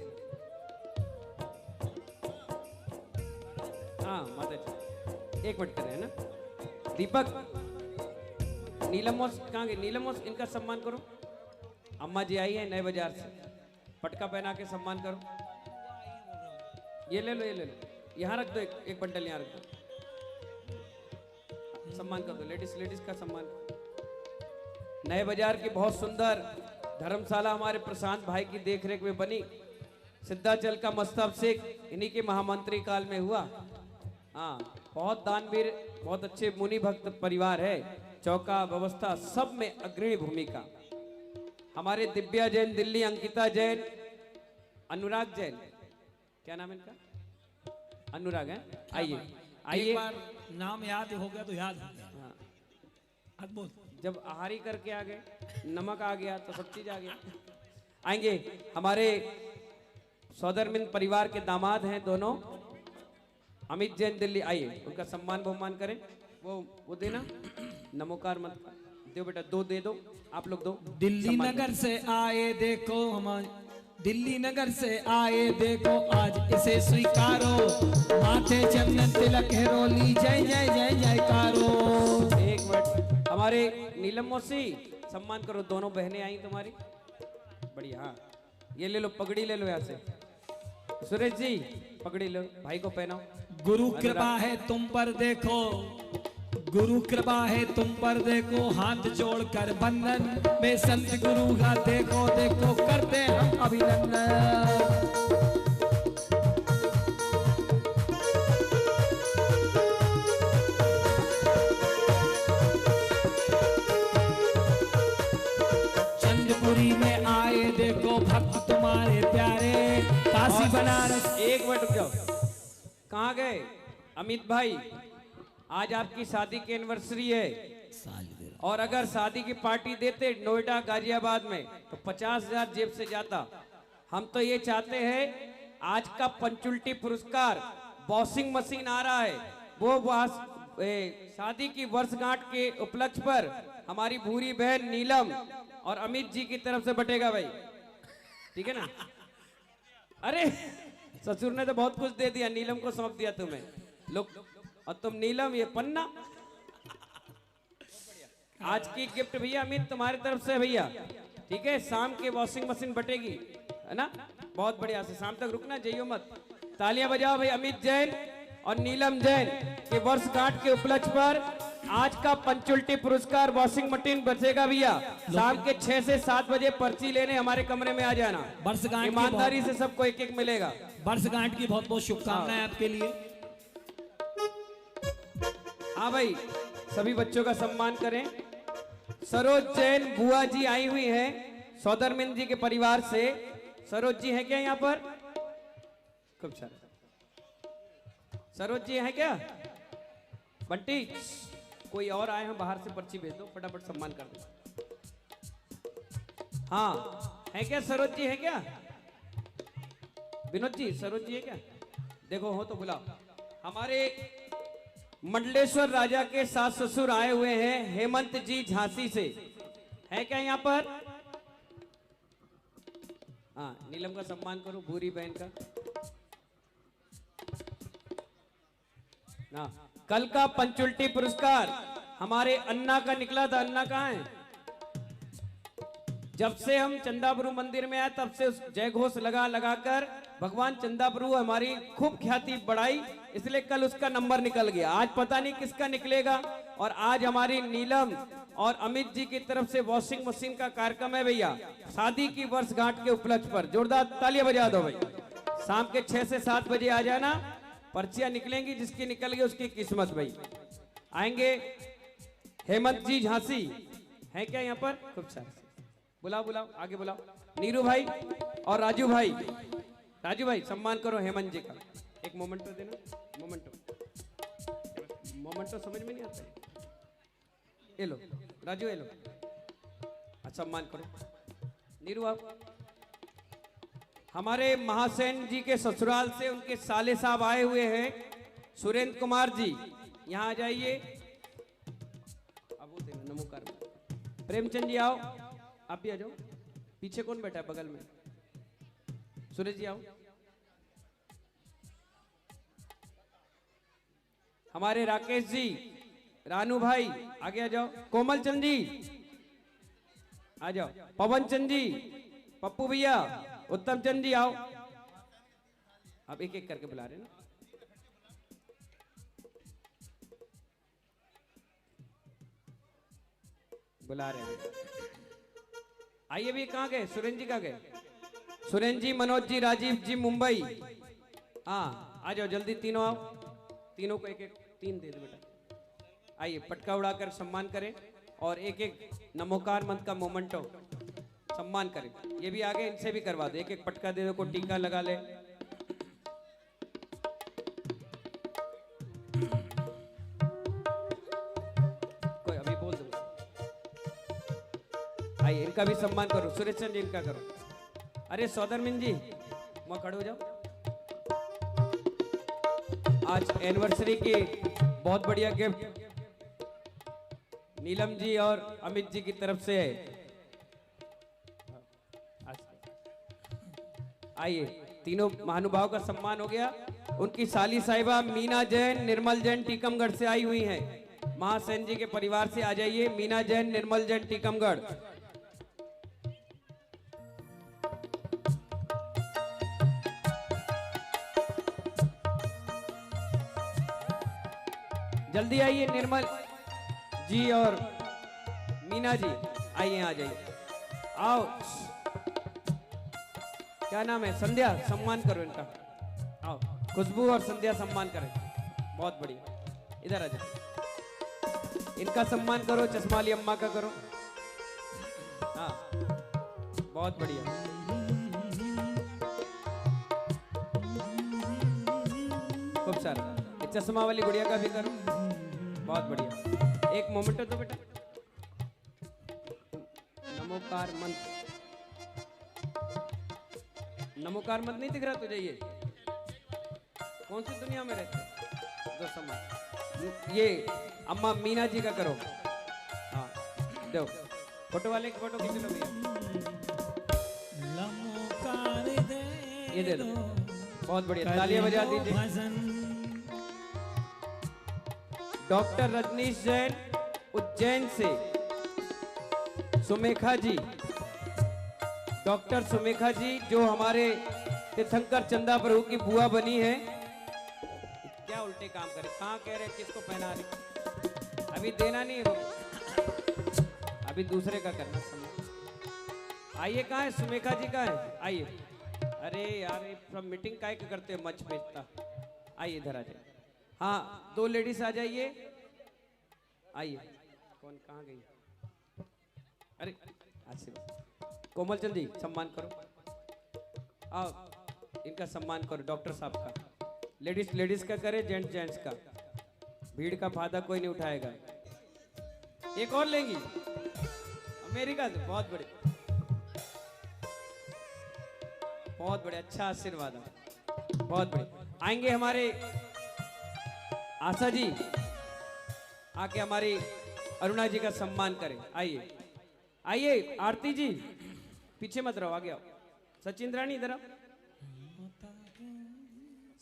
हाँ माता जी, एक मिनट करें, है ना। दीपक, नीलमोस कहाँ गए? नीलमोस, इनका सम्मान करो। अम्मा जी आई है नए बाजार से, पटका पहना के सम्मान करो। ये ले लो, ये ले लो, यहाँ रख दो, एक बंडल यहाँ रख दो। सम्मान कर दो, लेडीज का सम्मान। नए बाजार की बहुत सुंदर धर्मशाला हमारे प्रशांत भाई की देखरेख में बनी। सिद्धाचल का मस्ताभिषेक इन्हीं के महामंत्री काल में हुआ। हाँ, बहुत दानवीर, बहुत अच्छे मुनि भक्त परिवार है। चौका व्यवस्था सब में अग्रणी भूमिका। हमारे दिव्या जैन दिल्ली, अंकिता जैन, अनुराग जैन, क्या नाम है इनका? अनुराग है। आइए आइए, एक बार नाम याद हो गया तो याद हो गया। हाँ, अद्भुत। जब आहारी करके आ गए, नमक आ गया तो सब चीज आ गया। आएंगे हमारे सौदरमिंद परिवार के दामाद हैं दोनों, अमित जैन दिल्ली। आइए, उनका सम्मान बहुमान करें। वो देना, नमोकार मत दो बेटा, दो दे दो, आप लोग दो। दिल्ली नगर से आए देखो, हम दिल्ली नगर से आए देखो, आज इसे स्वीकारो। माथे चंदन तिलक है, रोली जय जय जय जयकारो। एक मिनट, हमारे नीलम मौसी सम्मान करो। दोनों बहनें आई तुम्हारी, बढ़िया। हाँ, ये ले लो, पगड़ी ले लो यहाँ से। सुरेश जी पगड़ी लो, भाई को पहनाओ। गुरु कृपा है तुम पर देखो, गुरु कृपा है तुम पर देखो, हाथ जोड़कर बंधन में संत गुरु का देखो देखो, करते हम अभिनंदन। चंद्रपुरी में आए देखो, भक्त तुम्हारे प्यारे, काशी बनारस। एक मिनट रुक जाओ, कहाँ गए अमित भाई? आज आपकी शादी की एनिवर्सरी है, और अगर शादी की पार्टी देते नोएडा गाजियाबाद में तो 50,000 जेब से जाता। हम तो ये चाहते हैं, आज का पंचुल्टी पुरस्कार वॉशिंग मशीन आ रहा है, वो शादी की वर्षगांठ के उपलक्ष्य पर हमारी भूरी बहन नीलम और अमित जी की तरफ से बटेगा भाई, ठीक है ना? अरे ससुर ने तो बहुत कुछ दे दिया, नीलम को सौंप दिया तुम्हें लोग, और तुम नीलम ये पन्ना। आज की गिफ्ट भैया अमित तुम्हारी तरफ से भैया, ठीक है? शाम के वॉशिंग मशीन बटेगी, है ना? बहुत बढ़िया से शाम तक रुकना, जाइयो मत। तालियां बजाओ भाई अमित जैन और नीलम जैन के वर्षगांठ के उपलक्ष्य पर। आज का पंचुल्टी पुरस्कार वॉशिंग मशीन बचेगा भैया। शाम के 6 से 7 बजे पर्ची लेने हमारे कमरे में आ जाना। वर्षगांठ ईमानदारी से सबको एक एक मिलेगा। वर्षगांठ की बहुत बहुत शुभकामनाएं आपके लिए। हाँ भाई, सभी बच्चों का सम्मान करें। सरोज जैन बुआ जी आई हुई हैं सौदरमिंद जी के परिवार से। सरोज जी हैं क्या यहाँ पर? खूब सारा। सरोज जी हैं क्या? बंटी, कोई और आए हैं बाहर से, पर्ची भेज दो, फटाफट सम्मान कर दो। हाँ, है क्या सरोज जी? है क्या विनोद जी? सरोज जी है क्या? देखो हो तो बुलाओ। हमारे मंडलेश्वर राजा के सास ससुर आए हुए हैं, हेमंत जी झांसी से, है क्या यहाँ पर? हाँ, नीलम का सम्मान करो, भूरी बहन का। ना, कल का पंचुल्टी पुरस्कार हमारे अन्ना का निकला था। अन्ना कहाँ है? जब से हम चंदाप्रभु मंदिर में आए तब से उस जय घोष लगा लगाकर भगवान चंदाप्रभु हमारी खूब ख्याति बढ़ाई, इसलिए कल उसका नंबर निकल गया। आज पता नहीं किसका निकलेगा। और आज हमारी नीलम और अमित जी की तरफ से वॉशिंग मशीन का कार्यक्रम है भैया, शादी की वर्षगांठ के उपलक्ष्य पर। जोरदार तालियां बजा दो भाई। शाम के 6 से 7 बजे आ जाना, पर्चियां निकलेंगी, जिसकी निकल गई उसकी किस्मत भाई। आएंगे हेमंत जी झांसी, है क्या यहाँ पर? खूब सारे बुलाओ बुलाओ, आगे बुलाओ। नीरू भाई और राजू भाई, राजू भाई सम्मान करो हेमंत जी का। एक मोमेंटो देना, मोमेंटो समझ में नहीं आता है। ये लो राजू, ये लो, अच्छा सम्मान करो। नीरू आप हमारे महासेन जी के ससुराल से उनके साले साहब आए हुए हैं, सुरेंद्र कुमार जी, यहाँ आ जाइए। अब वो देना नमोकार। प्रेमचंद जी आओ, आप भी आ जाओ। पीछे कौन बैठा है बगल में? सुरेश जी आओ। हमारे राकेश जी, रानू भाई आगे आ जाओ। कोमल चंद जी आ जाओ। पवन चंद जी, पप्पू भैया, उत्तम चंद जी आओ। आप एक एक करके बुला रहे हैं ना। बुला रहे हैं। आइए भी, कहाँ गए सुरेंद्र जी? कहाँ गए सुरेंद्र जी? मनोज जी, राजीव जी मुंबई, हाँ आ जाओ जल्दी, तीनों आओ। तीनों को एक एक 3 दे दो बेटा। आइए पटका उड़ाकर सम्मान करें और एक एक नमोकार मंत्र का मोमेंटो सम्मान करें। ये भी आगे, इनसे भी करवा दो। एक एक पटका दे दो, को टीका लगा ले। कोई अभी बोल दो। आइए इनका भी सम्मान करो। सुरेश चंद जी इनका करो। अरे सौदरमिन जी वहां खड़े हो जाओ। आज एनिवर्सरी की बहुत बढ़िया गिफ्ट नीलम जी और अमित जी की तरफ से है। आइए तीनों महानुभाव का सम्मान हो गया। उनकी साली साहिबा मीना जैन, निर्मल जैन टीकमगढ़ से आई हुई हैं। महासेन जी के परिवार से आ जाइए। मीना जैन, निर्मल जैन टीकमगढ़। जल्दी आइए निर्मल जी और मीना जी, आइए आ जाइए। आओ, क्या नाम है? संध्या, सम्मान करो इनका। आओ खुशबू और संध्या सम्मान करें। बहुत बढ़िया, इधर आ जाओ। इनका सम्मान करो। चश्मा वाली अम्मा का करो। हाँ बहुत बढ़िया। खूब सारा। चश्मा वाली गुड़िया का भी करो। बहुत बढ़िया। एक मोमेंट दो बेटा। नमोकार मंत्र, नमोकार मंत्र नहीं दिख रहा तुझे? ये कौन सी दुनिया में रहते? दो सम्मान। ये अम्मा मीना जी का करो। हाँ दो। फोटो वाले की फोटो खींच लो भैया। ये दे दो। बहुत बढ़िया, तालियां बजा दीजिए। डॉक्टर रजनीश जैन उज्जैन से, सुमेखा जी, डॉक्टर सुमेखा जी जो हमारे तीर्थंकर चंदा प्रभु की बुआ बनी है। क्या उल्टे काम करे? कहाँ कह रहे किसको पहना रहे? अभी देना नहीं है, अभी दूसरे का करना। आइए, कहाँ है सुमेखा जी? कहाँ है? आइए। अरे यार सब मीटिंग काय करते हैं, मच बेचता। आइए इधर आ जाइए। हाँ 2 लेडीज आ जाइए। आइए। कौन कहाँ गई? अरे आशीर्वाद। कोमल चंद जी सम्मान करो। आओ इनका सम्मान करो, डॉक्टर साहब का। लेडीज का करे, जेंट्स का। भीड़ का फायदा कोई नहीं उठाएगा। एक और लेंगी अमेरिका से। बहुत बढ़िया, बहुत बढ़िया, अच्छा आशीर्वाद। बहुत बढ़िया। आएंगे हमारे आशा जी, आके हमारी अरुणा जी का सम्मान करें। आइए आइए। आरती जी पीछे मत रहो, आगे आओ। सचिन रानी इधर आओ,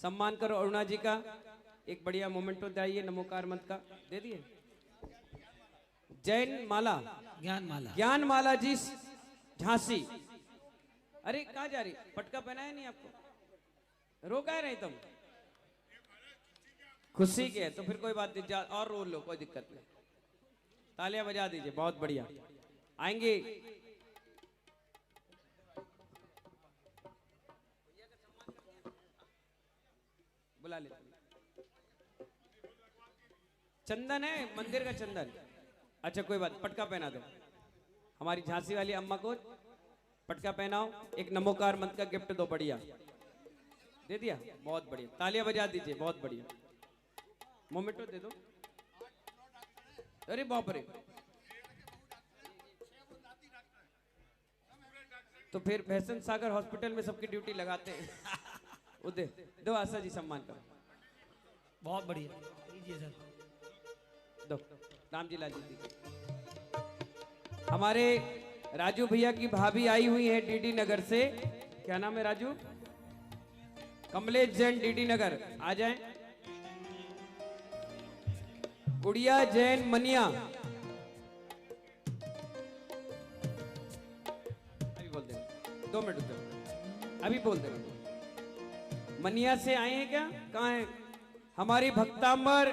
सम्मान करो अरुणा जी का। एक बढ़िया मोमेंटो दिए नमोकार मंत्र का। दे दिए। जैन माला, ज्ञान माला जी झांसी। अरे कहाँ जा रही? पटका पहनाया नहीं आपको? रोका है नहीं तुम? खुशी के है तो फिर कोई बात नहीं, और रो लो, कोई दिक्कत नहीं। तालियां बजा दीजिए। बहुत बढ़िया। आएंगे बुला ले। चंदन है, मंदिर का चंदन। अच्छा कोई बात, पटका पहना दो। हमारी झांसी वाली अम्मा को पटका पहनाओ। एक नमोकार मंत्र का गिफ्ट दो। बढ़िया। दे दिया, बहुत बढ़िया, तालियां बजा दीजिए, बहुत बढ़िया। मोमेंटो दे दो। अरे बाप रे, तो फिर फैशन सागर हॉस्पिटल में सबकी ड्यूटी लगाते हैं। वो दे दो, आशा जी सम्मान करो। बहुत बढ़िया, लीजिए सर। दो, राम जी लाल जी दीजिए। हमारे राजू भैया की भाभी आई हुई है डीडी नगर से, क्या नाम है राजू? कमलेश जैन, डीडी नगर, आ जाएं। गुड़िया जैन मनिया, अभी बोल दे, 2 मिनट दो, अभी बोल दे। मनिया से आए हैं क्या? कहाँ है? हमारी भक्तांबर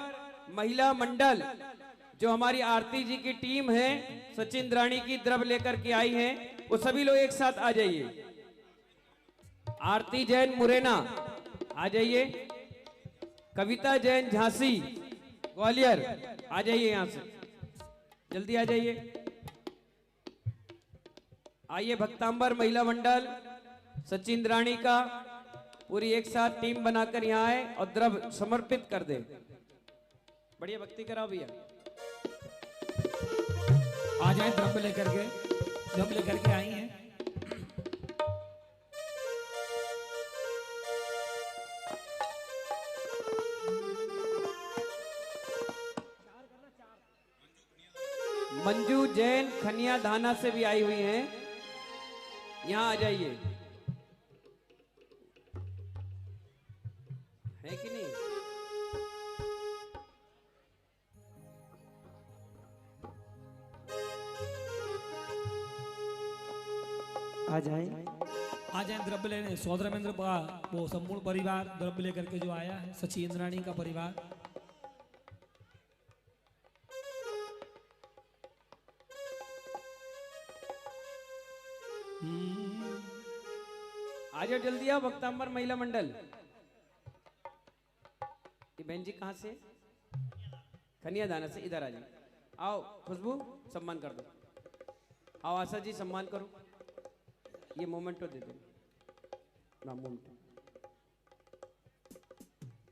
महिला मंडल, जो हमारी आरती जी की टीम है, सचिन रानी की द्रव्य लेकर के आई है, वो सभी लोग एक साथ आ जाइए। आरती जैन मुरैना आ जाइए। कविता जैन झांसी ग्वालियर आ जाइए, यहां से जल्दी आ जाइए। आइए, भक्तांबर महिला मंडल सचिन रानी का पूरी एक साथ टीम बनाकर यहाँ आए और द्रव्य समर्पित कर दे। बढ़िया भक्ति कराओ भैया। आ जाए, द्रव्य लेकर के, द्रव्य लेकर के आई हैं। मंजू जैन खनिया धाना से भी आई हुई हैं, यहाँ आ जाइए। है कि नहीं? आ जाए, आ जाए द्रव्य लेने। सौधर्मेंद्र का वो संपूर्ण परिवार द्रव्य लेकर के जो आया है, सचिन रानी का परिवार। आ जाओ, जल्दी आओ, भक्तांबर महिला मंडल। ये बहन जी कहाँ से? खनिया दाना से, इधर आ जाओ। आओ खुशबू, सम्मान कर दो। आओ आशा जी, सम्मान करो। ये मोमेंटो दे दो ना, मोमेंटो।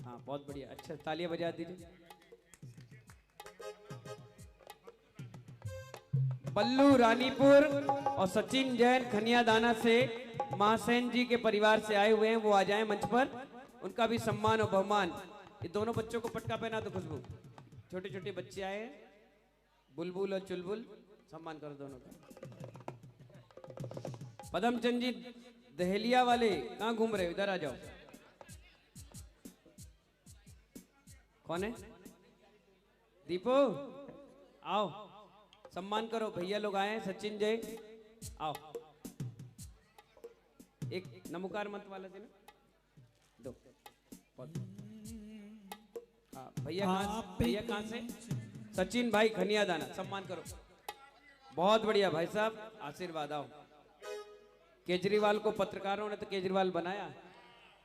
हाँ बहुत बढ़िया, अच्छा तालियां बजा दीजिए। बल्लू रानीपुर और सचिन जैन खनिया दाना से महासेन जी के परिवार से आए हुए हैं, वो आ जाएं मंच पर, उनका भी सम्मान और बहुमान। ये दोनों बच्चों को पटका पहना दो खुशबू, छोटे छोटे बच्चे आए हैं, बुलबुल और चुलबुल, सम्मान करो दोनों का। पदमचंद जी दहलिया वाले कहाँ घूम रहे हो? इधर आ जाओ। कौन है? दीपो, आओ सम्मान करो, भैया लोग आए हैं, सचिन जय, आओ। एक नमोकार मत वाला से ना दो। हाँ भैया कहाँ से? सचिन भाई खनिया दाना, सम्मान करो। बहुत बढ़िया भाई साहब, आशीर्वाद। आओ। केजरीवाल को पत्रकारों ने तो केजरीवाल बनाया,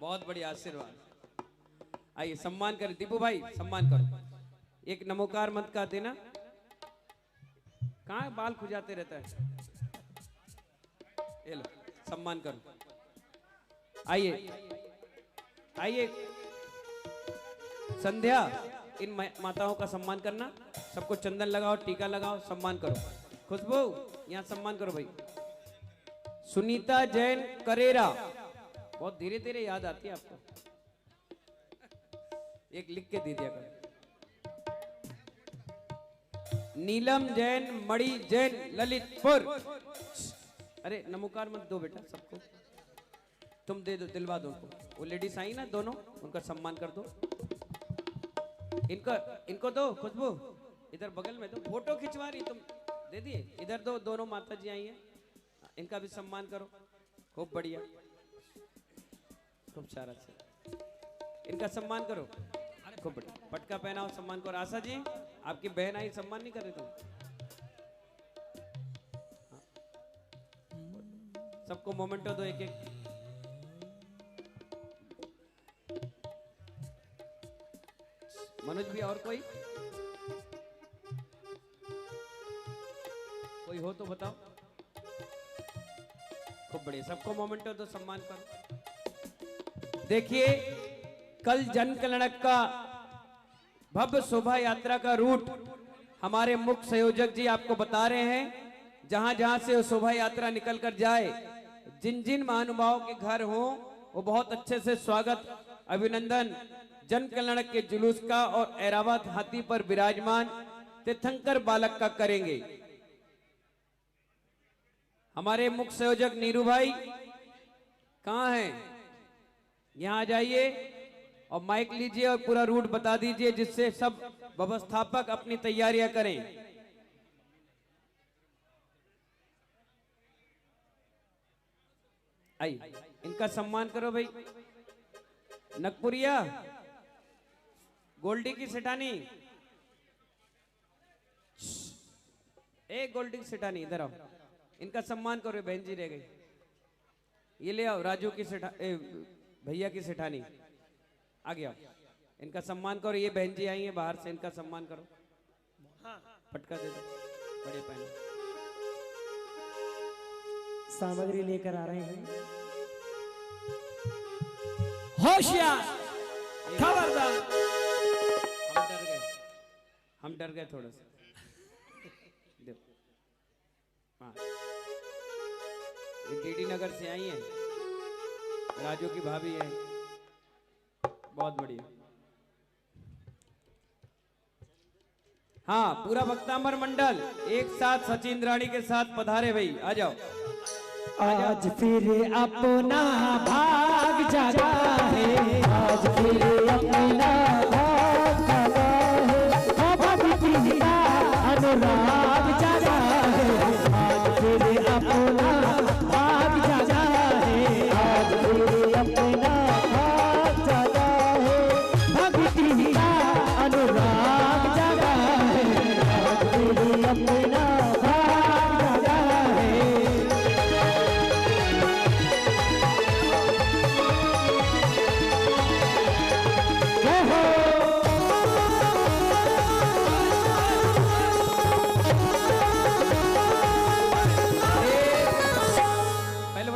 बहुत बढ़िया, आशीर्वाद। आइए सम्मान करें, दीपू भाई सम्मान करो। एक नमोकार मत का देना। कहाँ बाल खुजाते रहता है? ये लो, सम्मान करो। आइए आइए, संध्या, इन माताओं का सम्मान करना। सबको चंदन लगाओ, टीका लगाओ, सम्मान करो। खुशबू, यहाँ सम्मान करो भाई। सुनीता जैन करेरा, बहुत धीरे धीरे याद आती है आपको, एक लिख के दे दिया करो। नीलम जैन मणि जैन ललितपुर। अरे नमोकार मत दो बेटा सबको, तुम दे दो, दिलवा दो उनको। वो लेडीज आई ना दोनों, उनका सम्मान कर दो। इनको दो खुशबू, इधर बगल में दो। फोटो खिंचवा रही तुम, दे दिए। इधर दो, दोनों माता जी आई हैं, इनका भी सम्मान करो। खूब बढ़िया, खूब सारा से इनका सम्मान करो। खूब बढ़िया, पटका पहनाओ, सम्मान करो। आशा जी, आपकी बहन आई, सम्मान नहीं कर रहे तुम? हाँ। सबको मोमेंटो दो, एक एक। मनोज भी, और कोई हो तो बताओ। खूब बढ़िया, सबको मोमेंटो दो, सम्मान करो। देखिए कल जन कल्याणक का भव्य शोभा यात्रा का रूट हमारे मुख्य संयोजक जी आपको बता रहे हैं। जहां जहां से वो शोभा यात्रा निकल कर जाए, जिन जिन महानुभावों के घर हो वो बहुत अच्छे से स्वागत अभिनंदन जन कल्याणक के जुलूस का और ऐरावत हाथी पर विराजमान तीर्थंकर बालक का करेंगे। हमारे मुख्य संयोजक नीरू भाई कहाँ हैं? यहाँ आ जाइए और माइक लीजिए और पूरा रूट बता दीजिए जिससे सब व्यवस्थापक अपनी तैयारियां करें। आइए इनका सम्मान करो भाई। नगपुरिया, गोल्डी की सेठानी, ए गोल्डी की सेठानी इधर आओ, इनका सम्मान करो। बहन जी रह गई, ये ले आओ। राजू की सेठा भैया की सेठानी आ गया, इनका सम्मान करो। ये बहन जी आई हैं बाहर से, इनका सम्मान करो। पटका दे दो, बड़े पहना। सामग्री लेकर आ रहे हैं। होशियार, खबरदार। हम डर गए थोड़ा सा। देखो, हाँ, ये डीडी नगर से आई हैं, राजू की भाभी है। बहुत बढ़िया। हाँ, पूरा भक्तांबर मंडल एक साथ सचिन रानी के साथ पधारे भाई। आ जाओ। आज फिर अपना भाग जागा है, आज फिर अपना भाग जागा है, भक्ति का अनुराग जागा है। आज फिर अपना भाग जागा है, आज फिर अपना भाग जागा है, भक्ति का अनुराग जागा है। आज फिर अपना भाग जागा है।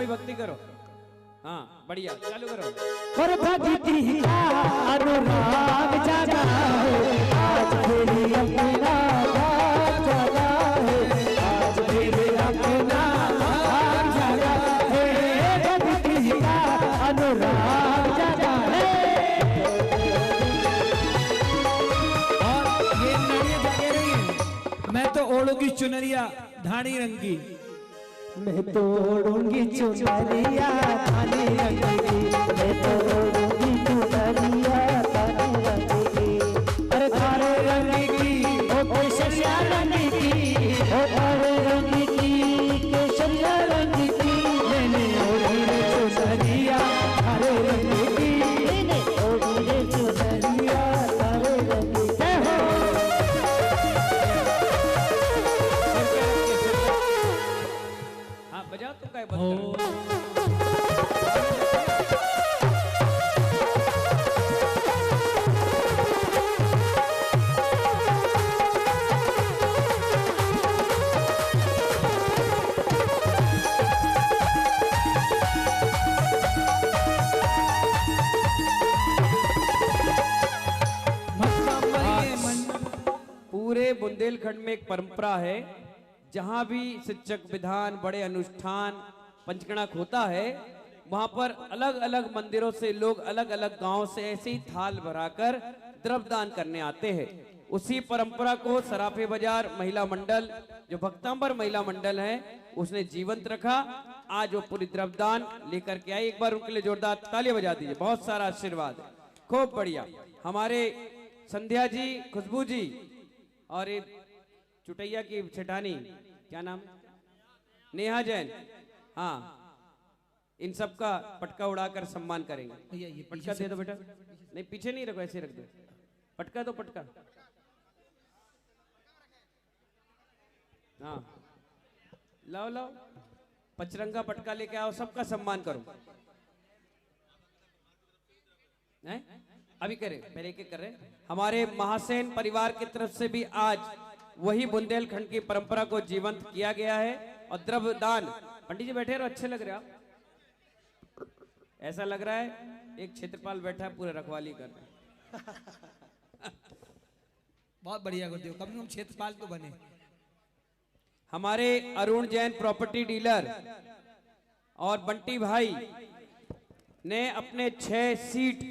भक्ति करो। हाँ बढ़िया, चालू करो। और भक्ति का अनुराग जागा है, आज फिर अपना भाग जागा है, आज फिर अपना भाग जागा है, भक्ति का अनुराग जागा है। और ये नड़िया जगे रही है। मैं तो ओढ़ूंगी चुनरिया धानी रंग की। मैं तोड़ूंगी चुनरिया धानी रंग की, मैं तोड़ूंगी चुनरिया धानी रंग की। अरे थारे रंग की, ओ केसरिया रंग की, ओ थारे रंग की, केसरिया रंग की। मैंने ओढ़ी रे चुनरिया थारे रंग की, मैंने ओढ़ी रे चुनरिया थारे रंग की। जय हो। हाँ बजा तो काय बंद करो। पूरे बुंदेलखंड में एक परंपरा है, जहां भी शिक्षक विधान बड़े अनुष्ठान पंचकणक होता है, वहां पर अलग अलग मंदिरों से लोग अलग अलग गांव से ऐसे ही थाल भराकर द्रव्यदान करने आते हैं। उसी परंपरा को सराफे बाजार महिला मंडल, जो भक्तांबर महिला मंडल है, उसने जीवंत रखा। आज वो पूरी द्रव्यदान लेकर के आई। एक बार उनके लिए जोरदार तालियां बजा दीजिए। बहुत सारा आशीर्वाद, खूब बढ़िया। हमारे संध्या जी, खुशबू जी और ये चुटैया की सेठानी, क्या नाम, नेहा जैन, हाँ, इन सब का पटका उड़ाकर सम्मान करेंगे। भैया ये पटका दे दो बेटा। नहीं पीछे नहीं रखो, ऐसे रख दो। पटका दो, पटका। हाँ लाओ लाओ, पचरंगा पटका लेके आओ, सबका सम्मान करो। हैं? अभी करे, पहले एक कर रहे। हमारे महासेन परिवार की तरफ से भी आज वही बुंदेलखंड की परंपरा को जीवंत किया गया है। और द्रव्य दान, पंडित जी बैठे रहो, अच्छे लग रहे आप। ऐसा लग रहा है एक क्षेत्रपाल बैठा है पूरे रखवाली कर रहे हैं। बहुत बढ़िया गुरुदेव, कम से कम क्षेत्रपाल तो बने। हमारे अरुण जैन प्रॉपर्टी डीलर और बंटी भाई ने अपने 6 सीट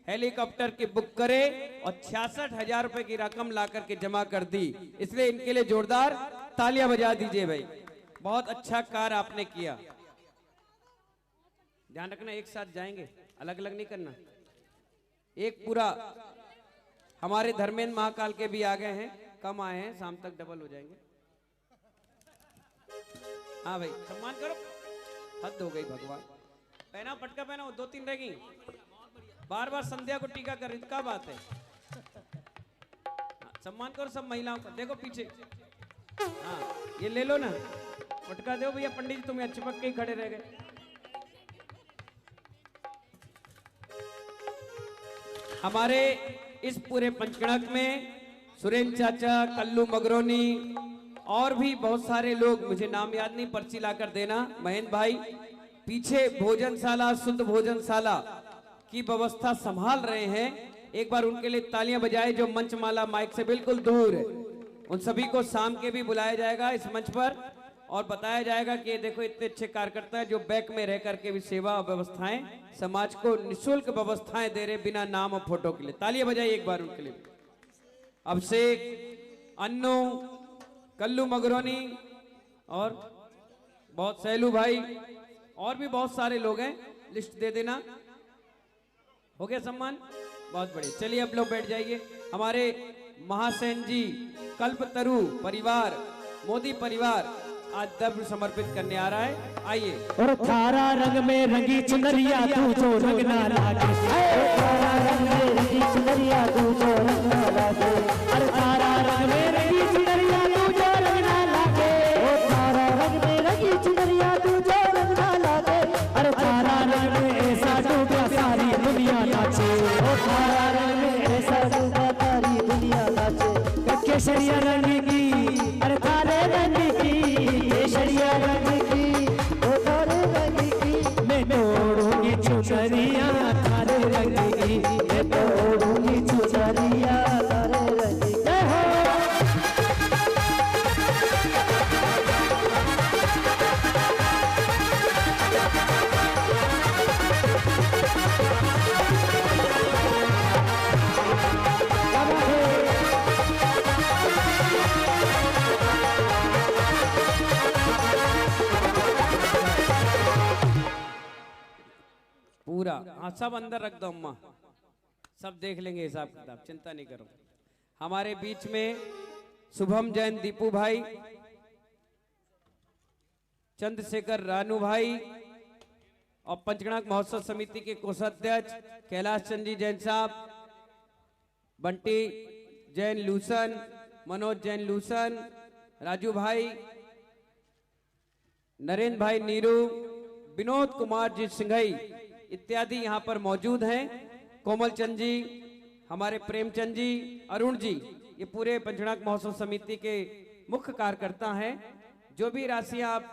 हेलीकॉप्टर की बुक करे और 66,000 रुपए की रकम ला करके जमा कर दी, इसलिए इनके लिए जोरदार तालियां बजा दीजिए भाई। बहुत अच्छा कार्य आपने किया। ध्यान रखना एक साथ जाएंगे, अलग अलग नहीं करना। एक पूरा हमारे धर्मेंद्र महाकाल के भी आ गए हैं, कम आए हैं, शाम तक डबल हो जाएंगे। हाँ भाई सम्मान करो, हद हो गई भगवान। पहना पटका पहना, 2-3 रह गई। बार बार संध्या को टीका कर, क्या बात है। सम्मान करो सब महिलाओं का। देखो पीछे, हाँ ये ले लो ना, पटका दो भैया। पंडित जी तुम्हें चिपक के ही खड़े रह गए। हमारे इस पूरे पंचकणक में सुरेंद्र चाचा, कल्लू मगरोनी और भी बहुत सारे लोग, मुझे नाम याद नहीं, पर्ची लाकर देना। महेंद्र भाई पीछे भोजनशाला, शुद्ध भोजनशाला की व्यवस्था संभाल रहे हैं। एक बार उनके लिए तालियां बजाएं जो मंचमाला माइक से बिल्कुल दूर है। उन सभी को शाम के भी बुलाया जाएगा इस मंच पर और बताया जाएगा कि देखो इतने अच्छे कार्यकर्ता है जो बैक में रह करके भी सेवा और व्यवस्थाएं, समाज को निःशुल्क व्यवस्थाएं दे रहे बिना नाम और फोटो के लिए। तालियां बजाइए एक बार उनके लिए। अभिषेक, अन्नू, कल्लू मगरोनी और बहुत सैलू भाई और भी बहुत सारे लोग हैं, लिस्ट दे देना। हो गया सम्मान, बहुत बढ़िया। चलिए अब लोग बैठ जाइए। हमारे महासेन जी, कल्पतरु परिवार, मोदी परिवार आज द्रव्य समर्पित करने आ रहा है, आइए। और थारा रंग में रंगी चुनरिया तू जो रंग ना लागे, थारा रंग में रंगी चुनरिया तू जो रंग ना लागे, अरे थारा रंग में रंगी चुनरिया तू जो रंग ना लागे, ओ थारा रंग में रंगी चुनरिया तू जो रंग ना लागे, अरे थारा रंग में ऐसा डूबा सारी दुनिया नाचे, ओ थारा रंग में ऐसा डूबा सारी दुनिया नाचे। केसरिया रंग की, अरे थारे रंग की, केसरिया रंग की, ओ थारे रंग की, मैं तोड़ूंगी चुनरिया थारे रंग की, मैं तोड़ूंगी चुनरिया थारे रंग की। जय हो। पूरा हाँ सब अंदर रख दो अम्मा, सब देख लेंगे हिसाब किताब, चिंता नहीं करो। हमारे बीच में शुभम जैन दीपू भाई, चंद्रशेखर रानू भाई और पंचकणक महोत्सव समिति के कोषाध्यक्ष कैलाश चंद जी जैन साहब, बंटी जैन लूसन, मनोज जैन लूसन, राजू भाई, नरेंद्र भाई नीरू, विनोद कुमार जी सिंघई इत्यादि यहाँ पर मौजूद हैं। कोमल चंद जी, हमारे प्रेमचंद जी, अरुण जी, ये पूरे पंचकणक महोत्सव समिति के मुख्य कार्यकर्ता हैं। जो भी राशि आप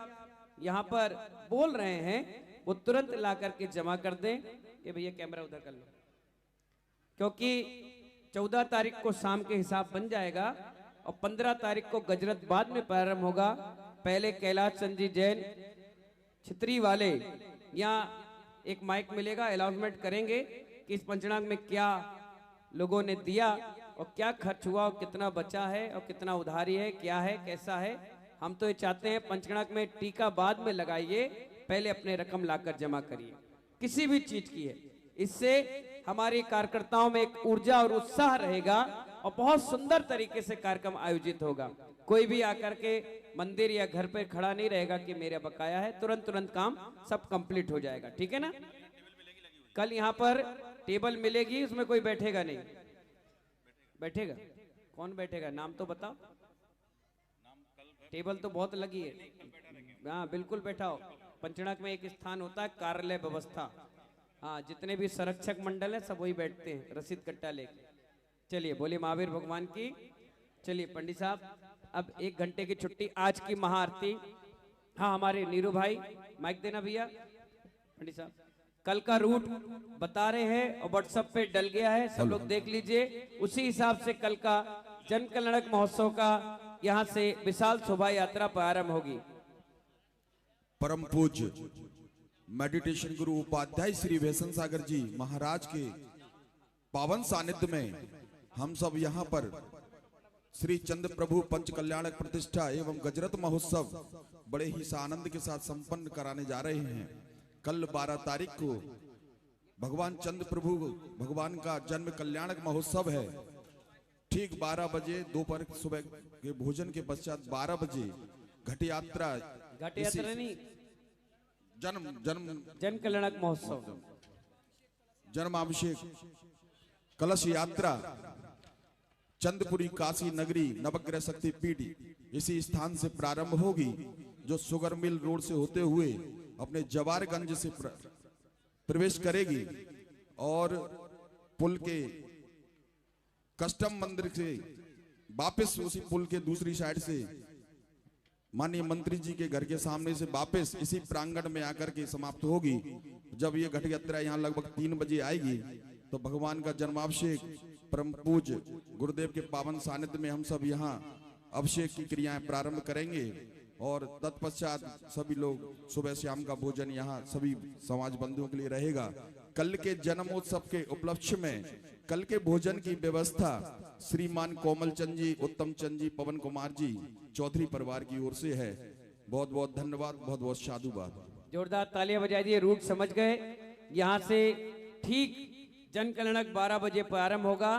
यहाँ पर बोल रहे हैं वो तुरंत ला करके जमा कर दें। ये भैया कैमरा उधर कर लो, क्योंकि 14 तारीख को शाम के हिसाब बन जाएगा और 15 तारीख को गजरत बाद में प्रारंभ होगा। पहले कैलाश चंद जी जैन छित्री वाले यहाँ एक माइक मिलेगा, अनाउंसमेंट करेंगे कि इस पंचकणक में क्या लोगों ने दिया और क्या खर्च हुआ और कितना बचा है और कितना उधारी है, क्या है, कैसा है। हम तो ये चाहते हैं पंचकणक में टीका बाद में लगाइए, पहले अपने रकम लाकर जमा करिए, किसी भी चीज की है। इससे हमारे कार्यकर्ताओं में एक ऊर्जा और उत्साह रहेगा और बहुत सुंदर तरीके से कार्यक्रम आयोजित होगा। कोई भी आकर के मंदिर या घर पे खड़ा नहीं रहेगा कि मेरा बकाया है, तुरंत तुरंत काम सब कंप्लीट हो जाएगा, ठीक है ना। कल यहाँ पर टेबल मिलेगी, उसमें कोई बैठेगा नहीं। बैठेगा कौन बैठेगा, नाम तो बताओ। टेबल तो बहुत लगी है, हाँ बिल्कुल बैठाओ। पंचकणक में एक स्थान होता है कार्यालय व्यवस्था, हाँ जितने भी संरक्षक मंडल है सब वही बैठते हैं रसीद कट्टा लेके। चलिए बोले महावीर भगवान की। चलिए पंडित साहब अब 1 घंटे की छुट्टी, आज की महाआरती। हाँ हमारे नीरू भाई माइक देना भैया। पंडित साहब कल का रूट बता रहे हैं और व्हाट्सएप पे डल गया है, सब लोग देख लीजिए। उसी हिसाब से कल का जन कल्याणक महोत्सव का यहाँ से विशाल शोभा यात्रा प्रारंभ होगी। परम पूज्य मेडिटेशन गुरु उपाध्याय श्री वैष्णव सागर जी महाराज के पावन सानिध्य में हम सब यहाँ पर श्री चंद्र प्रभु पंच कल्याणक प्रतिष्ठा एवं गजरत महोत्सव बड़े ही आनंद के साथ संपन्न कराने जा रहे हैं। कल 12 तारीख को भगवान चंद्र प्रभु भगवान का जन्म कल्याणक महोत्सव है। ठीक 12 बजे दोपहर सुबह के भोजन के पश्चात 12 बजे घट यात्रा नहीं, जन कल्याणक महोत्सव जन्माभिषेक कलश यात्रा चंद्रपुरी काशी नगरी नवग्रह शक्ति पीठ इसी स्थान से प्रारंभ होगी, जो शुगर मिल रोड से होते हुए अपने जवारगंज से प्रवेश करेगी और पुल के कस्टम मंदिर से वापस उसी पुल के दूसरी साइड से माननीय मंत्री जी के घर के सामने से वापस इसी प्रांगण में आकर के समाप्त होगी। जब ये घट यात्रा यहाँ लगभग 3 बजे आएगी तो भगवान का जन्माभिषेक परम पूज्य गुरुदेव के पावन सानिध्य में हम सब यहाँ अभिषेक की क्रियाएं प्रारंभ करेंगे और तत्पश्चात सभी लोग सुबह शाम का भोजन यहाँ सभी समाज बंधुओं के लिए रहेगा। कल के जन्मोत्सव के उपलक्ष्य में कल के भोजन की व्यवस्था श्रीमान कोमल चंद जी, उत्तम चंद जी, पवन कुमार जी चौधरी परिवार की ओर से है। बहुत बहुत धन्यवाद, बहुत बहुत साधुवाद। जोरदार तालियां बजाई दिए। रूट समझ गए। यहाँ से ठीक जन कल्याणक 12 बजे प्रारंभ होगा।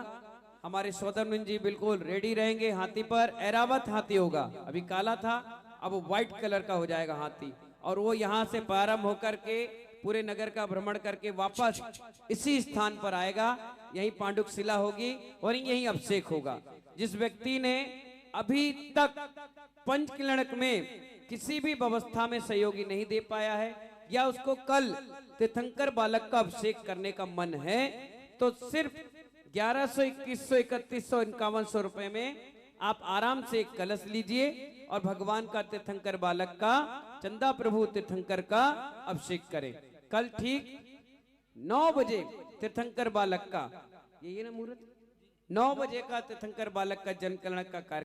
हमारे सौदरमिन जी बिल्कुल रेडी रहेंगे। हाथी पर ऐरावत हाथी होगा, अभी काला था अब व्हाइट कलर का हो जाएगा हाथी, और वो यहाँ से प्रारंभ होकर के पूरे नगर का भ्रमण करके वापस इसी स्थान पर आएगा। यही पांडुक शिला होगी और यही अभिषेक होगा। जिस व्यक्ति ने अभी तक पंच कल्याणक में किसी भी व्यवस्था में सहयोगी नहीं दे पाया है या उसको कल तीर्थंकर बालक का अभिषेक करने का मन है, तो सिर्फ 1100, 2100, 3100, 5100 रुपए में आप आराम से एक कलश लीजिए और भगवान का तीर्थंकर बालक का चंदा प्रभु तीर्थंकर का अभिषेक करें। कल ठीक 9 बजे तीर्थंकर बालक का, यही है ना मुहूर्त, 9 बजे का तीर्थंकर बालक का जन कल्याणक का कार्यक्रम